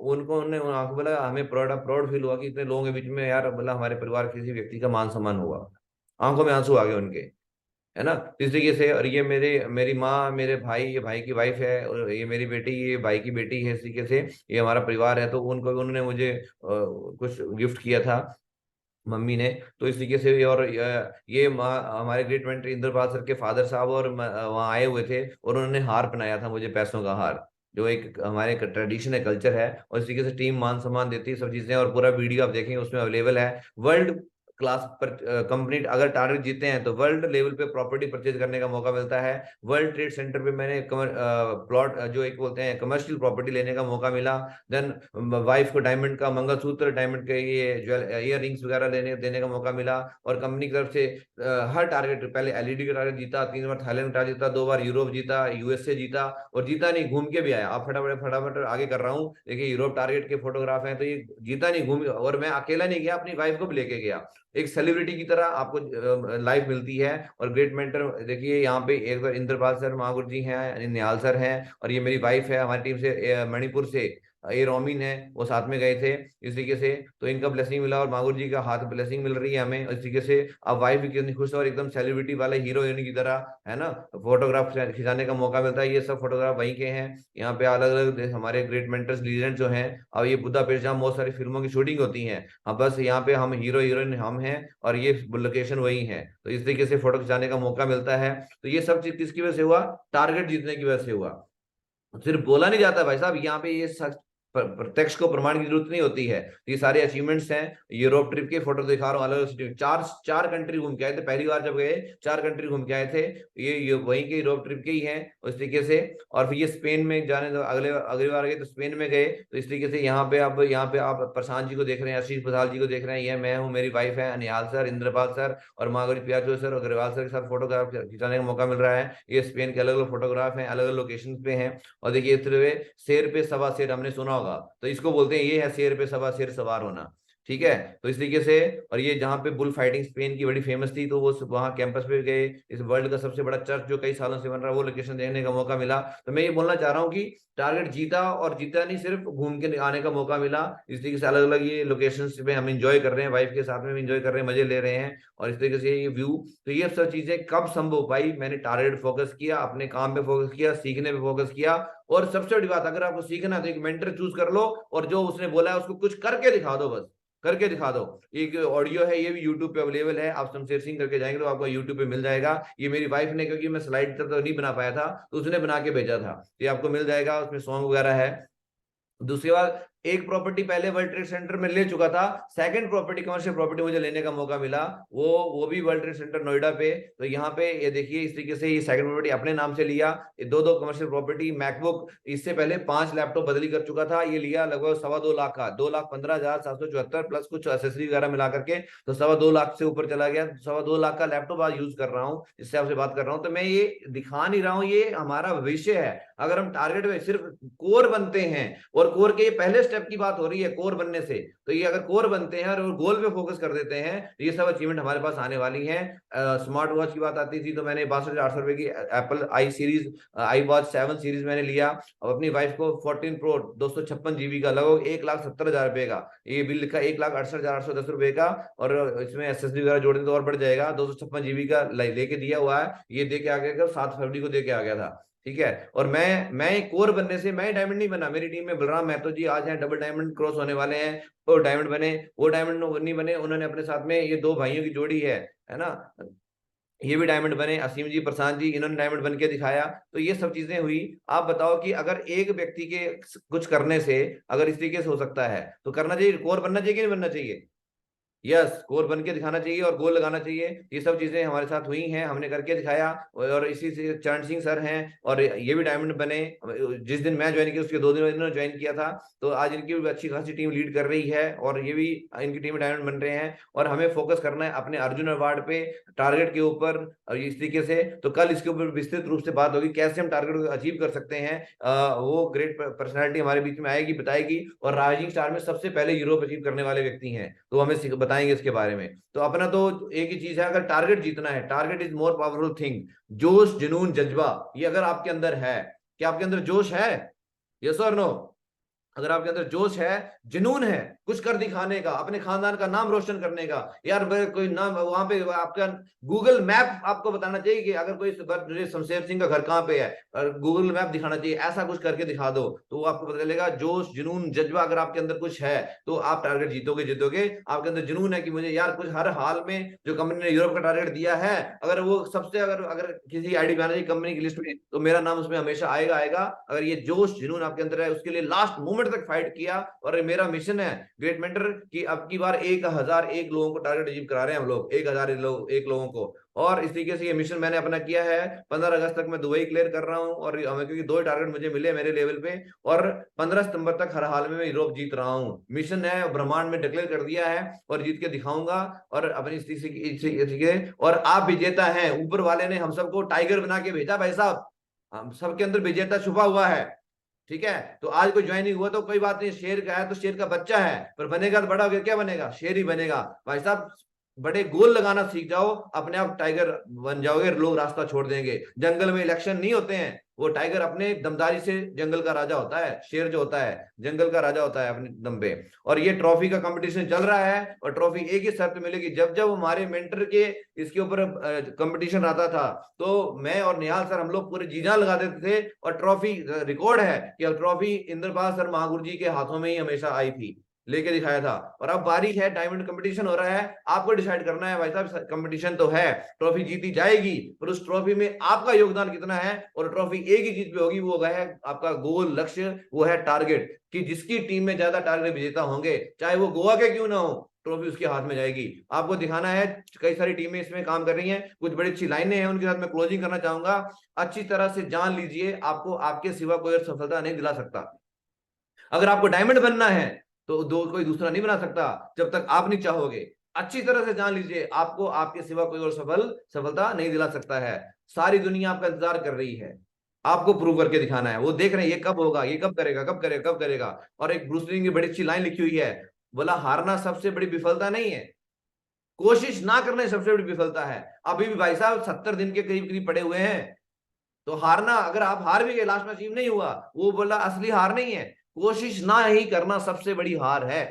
उनको, उन्होंने उन आंखों बोला, हमें प्राउड प्राउड फील हुआ कि इतने लोगों के बीच में यार, बोला हमारे परिवार किसी व्यक्ति का मान सम्मान हुआ। आंखों में आंसू आ गए उनके, है ना। तो इस तरीके से। और ये मेरी माँ, मेरे भाई, ये भाई की वाइफ है, और ये मेरी बेटी, ये भाई की बेटी है, इस तरीके से ये हमारा परिवार है। तो उनको, उन्होंने मुझे कुछ गिफ्ट किया था, मम्मी ने। तो इस तरीके से। और ये हमारे ग्रेट मेंटर इंद्रपाल सर के फादर साहब और वहाँ आए हुए थे, और उन्होंने हार पहनाया था मुझे, पैसों का हार, जो एक हमारे ट्रेडिशन है, कल्चर है। और इस तरीके से टीम मान सम्मान देती है, सब चीजें। और पूरा वीडियो आप देखेंगे उसमें अवेलेबल है। वर्ल्ड क्लास पर कंपनी अगर टारगेट जीते हैं तो वर्ल्ड लेवल पे प्रॉपर्टी परचेज करने का मौका मिलता है। वर्ल्ड ट्रेड सेंटर पे मैंने प्लॉट, जो एक बोलते हैं कमर्शियल प्रॉपर्टी, लेने का मौका मिला। देन वाइफ को डायमंड का मंगलसूत्र, डायमंड के ये ईयर रिंग्स वगैरह लेने देने का मौका मिला। और कंपनी की तरफ से हर टारगेट, पहले एलईडी का टारगेट जीता, 3 बार थाईलैंड का टारगेट जीता, 2 बार यूरोप जीता, यूएसए जीता। और जीता नहीं, घूम के भी आया। अब फटाफट फटाफट आगे कर रहा हूँ। देखिए यूरोप टारगेट के फोटोग्राफ हैं, तो ये जीता नहीं, घूम, और मैं अकेला नहीं गया, अपनी वाइफ को भी लेके गया। एक सेलिब्रिटी की तरह आपको लाइफ मिलती है। और ग्रेट मेंटर देखिए, यहाँ पे एक बार इंद्रपाल सर महागुरु जी हैं, निहाल सर हैं, और ये मेरी वाइफ है, हमारी टीम से मणिपुर से ये रोमिन है, वो साथ में गए थे इस तरीके से। तो इनका ब्लेसिंग मिला, और मांगुर जी का हाथ ब्लेसिंग मिल रही है हमें इस तरीके से। अब वाइफ भी कितनी खुश है, और एकदम सेलिब्रिटी वाले हीरो हीरोइन की तरह, है ना, फोटोग्राफ खिंचाने का मौका मिलता है। ये सब फोटोग्राफ वहीं के हैं। यहाँ पे अलग अलग हमारे ग्रेट मेंटर्स लीजेंड जो हैं। अब ये बुदापेस्ट, जहाँ बहुत सारी फिल्मों की शूटिंग होती है, हाँ बस यहाँ पे हम हीरो हीरोइन हम हैं, और ये लोकेशन वही है। तो इस तरीके से फोटो खिंचाने का मौका मिलता है। तो ये सब चीज किसकी वजह से हुआ? टारगेट जीतने की वजह से हुआ। सिर्फ बोला नहीं जाता भाई साहब, यहाँ पे ये प्रत्यक्ष को प्रमाण की जरूरत नहीं होती है। ये सारे अचीवमेंट्स हैं। यूरोप ट्रिप के फोटो दिखा रहा हूँ, अलग अलग चार चार कंट्री घूम के आए थे पहली बार जब गए, 4 कंट्री घूम के आए थे। ये वहीं के यूरोप ट्रिप के ही हैं उस तरीके से। और फिर ये स्पेन में जाने दो, अगले अगली बार गए तो स्पेन में गए, तो इस तरीके से यहाँ पे आप प्रशांत जी को देख रहे हैं, आशीष प्रसाद जी को देख रहे हैं, ये मैं हूँ, मेरी वाइफ है अनिहाल सर, इंद्रपाल सर और माधुरी पियाचो सर और अग्रवाल सर के साथ फोटोग्राफ खिंचाने का मौका मिल रहा है। ये स्पेन के अलग अलग फोटोग्राफ हैं, अलग अलग लोकेशन पे हैं। और देखिए इस तरह शेर पे सवा शेर हमने सुना होगा, तो इसको बोलते हैं ये है शेर पे सवा शेर सवार होना। ठीक है, तो इस तरीके से। और ये जहाँ पे बुल फाइटिंग स्पेन की बड़ी फेमस थी, तो वो वहाँ कैंपस पे गए, इस वर्ल्ड का सबसे बड़ा चर्च जो कई सालों से बन रहा है वो लोकेशन देखने का मौका मिला। तो मैं ये बोलना चाह रहा हूँ कि टारगेट जीता, और जीता नहीं सिर्फ घूम के आने का मौका मिला। इस तरीके से अलग अलग ये लोकेशंस पे हम इंजॉय कर रहे हैं, वाइफ के साथ में भी इंजॉय कर रहे हैं, मजे ले रहे हैं। और इस तरीके से ये व्यू, तो ये सब चीजें कब संभव हो पाई, मैंने टारगेट फोकस किया, अपने काम पे फोकस किया, सीखने पे फोकस किया। और सबसे बड़ी बात, अगर आपको सीखना तो एक मेंटर चूज कर लो, और जो उसने बोला है उसको कुछ करके दिखा दो, बस करके दिखा दो। एक ऑडियो है, ये भी यूट्यूब पे अवेलेबल है, आप शमशेर सिंह करके जाएंगे तो आपको यूट्यूब पे मिल जाएगा। ये मेरी वाइफ ने, क्योंकि मैं स्लाइड तो नहीं बना पाया था, तो उसने बना के भेजा था, ये आपको मिल जाएगा, उसमें सॉन्ग वगैरह है। दूसरी बात, एक प्रॉपर्टी पहले वर्ल्ड ट्रेड सेंटर में ले चुका था, सेकंड प्रॉपर्टी कमर्शियल प्रॉपर्टी मुझे लेने का मौका मिला, वो भी वर्ल्ड ट्रेड सेंटर नोएडा पे। तो यहाँ पे ये देखिए इस तरीके से, ये सेकंड प्रॉपर्टी अपने नाम से लिया, ये दो दो कमर्शियल प्रॉपर्टी, मैकबुक, इससे पहले 5 लैपटॉप बदली कर चुका था, ये लिया लगभग 2.25 लाख का, 2,15,774 प्लस कुछ एसेसरी वगैरह मिला करके, तो 2.25 लाख से ऊपर चला गया। 2.25 लाख का लैपटॉप आज यूज कर रहा हूँ, जिससे आपसे बात कर रहा हूँ। तो मैं ये दिखा नहीं रहा हूँ, ये हमारा भविष्य है। अगर हम टारगेट में सिर्फ कोर बनते हैं, और कोर के ये पहले स्टेप की बात हो रही है कोर बनने से, तो ये अगर कोर बनते हैं और गोल पे फोकस कर देते हैं, तो ये सब अचीवमेंट हमारे पास आने वाली है। स्मार्ट वॉच की बात आती थी, तो मैंने 62,800 रुपए की Apple I series, I watch 7 series मैंने लिया। अब अपनी वाइफ को 14 प्रो 256 GB का, लगभग 1,70,000 रुपए का ये बिल लिखा, 1,68,810 रुपए का। और इसमें एसएसडी वगैरह जोड़ दें तो और बढ़ जाएगा, 256 GB का लेके दिया हुआ है। ये दे के आ गया, 7 फरवरी को दे के आ गया था। ठीक है, और मैं कोर बनने से, मैं डायमंड नहीं बना, मेरी टीम में बलराम महतो जी आज हैं, डबल डायमंड क्रॉस होने वाले हैं, वो डायमंड बने। वो डायमंड नहीं बने, उन्होंने अपने साथ में ये 2 भाइयों की जोड़ी है ना, ये भी डायमंड बने, असीम जी प्रशांत जी, इन्होंने डायमंड बन के दिखाया। तो ये सब चीजें हुई। आप बताओ कि अगर एक व्यक्ति के कुछ करने से अगर इस तरीके से हो सकता है, तो करना चाहिए, कोर बनना चाहिए कि नहीं बनना चाहिए? यस, स्कोर बन के दिखाना चाहिए और गोल लगाना चाहिए। ये सब चीजें हमारे साथ हुई हैं, हमने करके दिखाया। और इसी से चरण सिंह सर हैं, और ये भी डायमंड बने। जिस दिन मैं ज्वाइन किया उसके 2 दिन बाद इन्होंने ज्वाइन किया था। तो आज इनकी भी अच्छी खासी टीम लीड कर रही है, और ये भी इनकी टीम में डायमंड बन रहे हैं। और हमें फोकस करना है अपने अर्जुन अवार्ड पे, टारगेट के ऊपर। और इस तरीके से तो कल इसके ऊपर विस्तृत रूप से बात होगी, कैसे हम टारगेट को अचीव कर सकते हैं। वो ग्रेट पर्सनैलिटी हमारे बीच में आएगी, बताएगी। और राइजिंग स्टार में सबसे पहले यूरोप अचीव करने वाले व्यक्ति हैं, तो हमें बताएंगे इसके बारे में। तो अपना तो एक ही चीज है, अगर टारगेट जीतना है, target is more powerful thing. जोश, जुनून, जज्बा, ये अगर आपके अंदर है, क्या आपके अंदर जोश है? यस और नो? अगर आपके अंदर जोश है, जुनून है कुछ कर दिखाने का, अपने खानदान का नाम रोशन करने का, यार कोई नाम वहां पे आपका गूगल मैप आपको बताना चाहिए कि अगर कोई शमशेर सिंह का घर कहाँ पे है, और गूगल मैप दिखाना चाहिए, ऐसा कुछ करके दिखा दो, तो आपको पता चलेगा। जोश, जुनून, जज्बा अगर आपके अंदर कुछ है, तो आप टारगेट जीतोगे जीतोगे। आपके अंदर जुनून है कि मुझे यार कुछ हर हाल में, जो कंपनी ने यूरोप का टारगेट दिया है, अगर वो सबसे, अगर अगर किसी आईडी बनाना चाहिए कंपनी की लिस्ट में, तो मेरा नाम उसमें हमेशा आएगा आएगा। अगर ये जोश जुनून आपके अंदर है, उसके लिए लास्ट मोमेंट तक फाइट किया। और मेरा मिशन है ग्रेट मेंटर की, अब की बार 1,001 लोगों को टारगेट अचीव करा रहे हैं हम लोग, 1,001 लोगों को। और इस तरीके से ये मिशन मैंने अपना किया है। 15 अगस्त तक मैं दुबई क्लियर कर रहा हूँ, और क्योंकि 2 टारगेट मुझे मिले मेरे लेवल पे। और 15 सितंबर तक हर हाल में मैं यूरोप जीत रहा हूँ। मिशन है, ब्रह्मांड में डिक्लेयर कर दिया है, और जीत के दिखाऊंगा। और अपनी स्थिति, और आप विजेता हैं, ऊपर वाले ने हम सबको टाइगर बना के भेजा भाई साहब, हम सबके अंदर विजेता छुपा हुआ है। ठीक है, तो आज कोई ज्वाइनिंग हुआ तो कोई बात नहीं, शेर का है तो शेर का बच्चा है, पर बनेगा तो बड़ा होकर क्या बनेगा? शेर ही बनेगा भाई साहब। बड़े गोल लगाना सीख जाओ, अपने आप टाइगर बन जाओगे, लोग रास्ता छोड़ देंगे। जंगल में इलेक्शन नहीं होते हैं, वो टाइगर अपने दमदारी से जंगल का राजा होता है, शेर जो होता है जंगल का राजा होता है अपने दम पे। और ये ट्रॉफी का कंपटीशन चल रहा है, और ट्रॉफी एक ही शर्त मिलेगी, जब जब हमारे मेंटर के इसके ऊपर कंपटीशन आता था, तो मैं और निहाल सर हम लोग पूरे जी जान लगा देते थे। और ट्रॉफी, रिकॉर्ड है कि ट्रॉफी इंद्रपाल सर महागुरु जी के हाथों में ही हमेशा आई थी। लेके दिखाया था। और अब बारी है, डायमंड कंपटीशन हो रहा है, आपको डिसाइड करना है भाई साहब, कंपटीशन तो है, ट्रॉफी जीती जाएगी, पर उस ट्रॉफी में आपका योगदान कितना है। और ट्रॉफी एक ही चीज पे होगी, वो है आपका गोल, लक्ष्य, वो है टारगेट, कि जिसकी टीम में ज्यादा टारगेट विजेता होंगे, चाहे वो गोवा के क्यों ना हो, ट्रॉफी उसके हाथ में जाएगी। आपको दिखाना है। कई सारी टीमें इसमें काम कर रही हैं, कुछ बड़ी अच्छी लाइनें हैं, उनके साथ मैं क्लोजिंग करना चाहूंगा। अच्छी तरह से जान लीजिए, आपको आपके सिवा कोई और सफलता नहीं दिला सकता। अगर आपको डायमंड बनना है तो दो कोई दूसरा नहीं बना सकता, जब तक आप नहीं चाहोगे। अच्छी तरह से जान लीजिए, आपको आपके सिवा कोई और सफलता नहीं दिला सकता है। सारी दुनिया आपका इंतजार कर रही है, आपको प्रूव करके दिखाना है। वो देख रहे हैं ये कब होगा, ये कब करेगा, कब करेगा, कब करेगा। और एक ब्रूस ली की बड़ी अच्छी लाइन लिखी हुई है, बोला हारना सबसे बड़ी विफलता नहीं है, कोशिश ना करना सबसे बड़ी विफलता है। अभी भी भाई साहब 70 दिन के करीब करीब पड़े हुए हैं, तो हारना, अगर आप हार भी गए, लास्ट में अचीव नहीं हुआ, वो बोला असली हार नहीं है, कोशिश ना ही करना सबसे बड़ी हार है।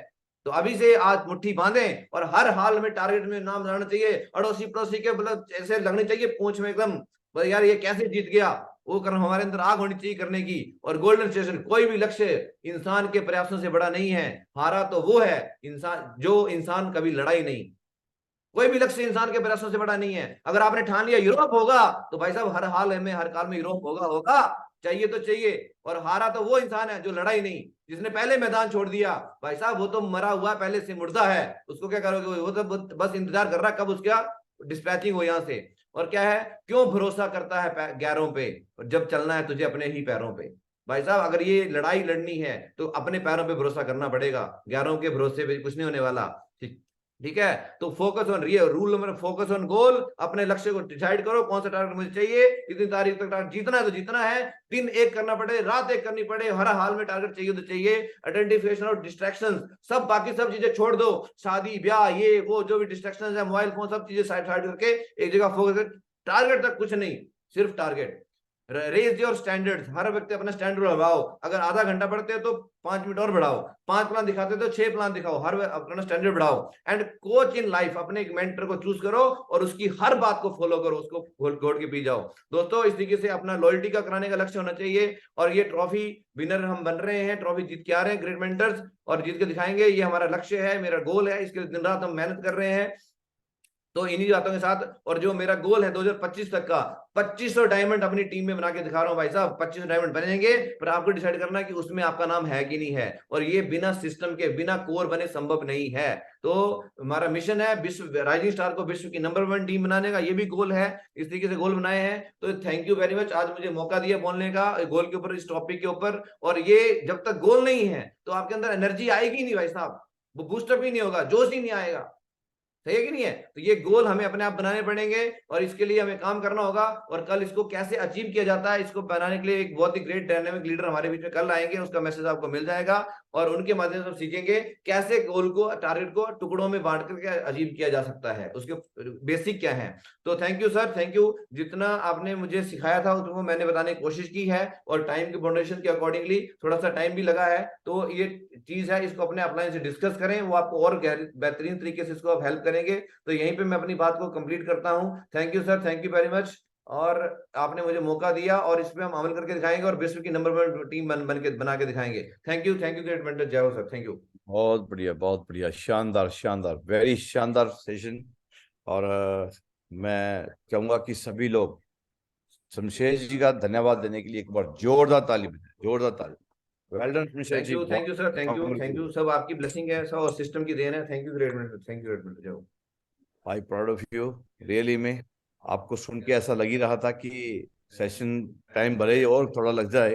तो अभी से आज मुट्ठी बांधें और हर हाल में टारगेट में नाम लाना चाहिए, अड़ोसी पड़ोसी के मतलब ऐसे लगने चाहिए पूंछ में एकदम, बोले यार ये कैसे जीत गया, वो करना हमारे अंदर आग होनी चाहिए करने की। और गोल्डन स्टेशन, कोई भी लक्ष्य इंसान के प्रयासों से बड़ा नहीं है। हारा तो वो है इंसान, जो इंसान कभी लड़ाई नहीं। कोई भी लक्ष्य इंसान के प्रयासों से बड़ा नहीं है। अगर आपने ठान लिया यूरोप होगा, तो भाई साहब हर हाल में, हर काल में यूरोप होगा होगा, चाहिए तो चाहिए। और हारा तो वो इंसान है जो लड़ाई नहीं, जिसने पहले मैदान छोड़ दिया। भाई साहब वो तो मरा हुआ पहले से, मुर्दा है, उसको क्या करोगे, वो तो बस इंतजार कर रहा कब उसका डिस्पैचिंग हो यहां से। और क्या है, क्यों भरोसा करता है गैरों पे, और जब चलना है तुझे अपने ही पैरों पे। भाई साहब अगर ये लड़ाई लड़नी है तो अपने पैरों पे भरोसा करना पड़ेगा, गैरों के भरोसे पे कुछ नहीं होने वाला। ठीक, ठीक है। तो focus on real rule number, focus on goal. अपने लक्ष्य को डिसाइड करो, कौन सा टारगेट मुझे चाहिए, इतनी तारीख तक टारगेट जीतना है तो जीतना है, दिन एक करना पड़े, रात एक करनी पड़े, हर हाल में टारगेट चाहिए तो चाहिए। आइडेंटिफिकेशन और डिस्ट्रैक्शन, सब बाकी सब चीजें छोड़ दो, शादी ब्याह ये वो जो भी डिस्ट्रैक्शन है, मोबाइल फोन, सब चीजें साइड साइड करके एक जगह फोकस कर, टारगेट तक कुछ नहीं, सिर्फ टारगेट। रेज योर स्टैंडर्ड्स, हर व्यक्ति अपना स्टैंडर्ड बढ़ाओ। अगर आधा घंटा पढ़ते हो तो 5 मिनट और बढ़ाओ, 5 प्लान दिखाते तो 6 प्लान दिखाओ, हर अपना स्टैंडर्ड बढ़ाओ। एंड कोच इन लाइफ, अपने एक मेंटर को चूज करो और उसकी हर बात को फॉलो करो, उसको घोड़ के पी जाओ। दोस्तों इस तरीके से अपना लॉयल्टी का कराने का लक्ष्य होना चाहिए। और ये ट्रॉफी विनर हम बन रहे हैं, ट्रॉफी जीत के आ रहे हैं ग्रेट मेंटर्स, और जीत के दिखाएंगे, ये हमारा लक्ष्य है, मेरा गोल है, इसके लिए दिन रात हम मेहनत कर रहे हैं। तो इन्हीं बातों के साथ, और जो मेरा गोल है 2025 तक का, 2500 डायमंड अपनी टीम में बना के दिखा रहा हूं भाई साहब। 2500 डायमंड बनेंगे, पर आपको डिसाइड करना है कि उसमें आपका नाम है कि नहीं है, और ये बिना सिस्टम के, बिना कोर बने संभव नहीं है। तो हमारा मिशन है विश्व राइजिंग स्टार को विश्व की नंबर 1 टीम बनाने का, ये भी गोल है। इस तरीके से गोल बनाए हैं। तो थैंक यू वेरी मच, आज मुझे मौका दिया बोलने का गोल के ऊपर, इस टॉपिक के ऊपर। और ये जब तक गोल नहीं है तो आपके अंदर एनर्जी आएगी नहीं भाई साहब, वो बूस्टअप ही नहीं होगा, जोश ही नहीं आएगा, सही है कि नहीं है। तो ये गोल हमें अपने आप बनाने पड़ेंगे, और इसके लिए हमें काम करना होगा। और कल इसको कैसे अचीव किया जाता है, इसको बनाने के लिए एक बहुत ही ग्रेट डायनामिक लीडर हमारे बीच में कल आएंगे, उसका मैसेज आपको मिल जाएगा, और उनके माध्यम से हम सीखेंगे कैसे गोल को, टारगेट को टुकड़ों में बांट करके अचीव किया जा सकता है, उसके बेसिक क्या है। तो thank you sir, thank you. जितना आपने मुझे सिखाया था उतना मैंने बताने की कोशिश की है, और टाइम की बाउंडेशन के अकॉर्डिंगली थोड़ा सा टाइम भी लगा है। तो ये चीज है, इसको अपने अपलाइन से डिस्कस करें, वो आपको और बेहतरीन तरीके से इसको आप हेल्प करेंगे। तो यहीं पे मैं अपनी बात को कंप्लीट करता हूं। Thank you sir, thank you very much. और आपने मुझे मौका दिया, और इस पे हम अमल करके दिखाएंगे, और विश्व की नंबर 1 टीम बना के दिखाएंगे। थैंक यू ग्रेट मेंटर, जय हो सर, थैंक यू। बहुत बढ़िया, शानदार शानदार, वेरी शानदार सेशन। और मैं चाहूंगा कि सभी लोग शमशेर जी का धन्यवाद देने के लिए एक बार जोरदार ताली बजाएं, जोरदार ताली। Well done Shamsher ji, thank you sir, thank you सब, आपकी ब्लेसिंग है सब, और सिस्टम की देन है। Thank you great mentor, thank you great mentor, जय हो। I proud of you really. में आपको सुन के ऐसा लग ही रहा था कि सेशन टाइम भले ही और थोड़ा लग जाए,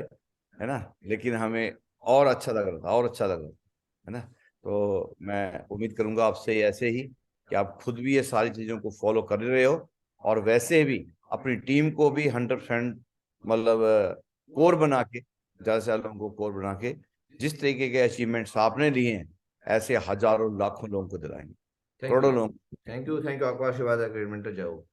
है ना, लेकिन हमें और अच्छा लग रहा था, और अच्छा लग रहा था, है ना। तो मैं उम्मीद करूंगा आपसे ऐसे ही कि आप खुद भी ये सारी चीज़ों को फॉलो कर रहे हो, और वैसे भी अपनी टीम को भी 100% मतलब कोर बना के, ज़्यादा से ज़्यादा लोगों को कोर बना के, जिस तरीके के अचीवमेंट्स आपने लिए हैं, ऐसे हजारों लाखों लोगों को दिलाएंगे, करोड़ों लोग। थैंक यू, आपका आशीर्वाद है ग्रेट मेंटर, जय हो।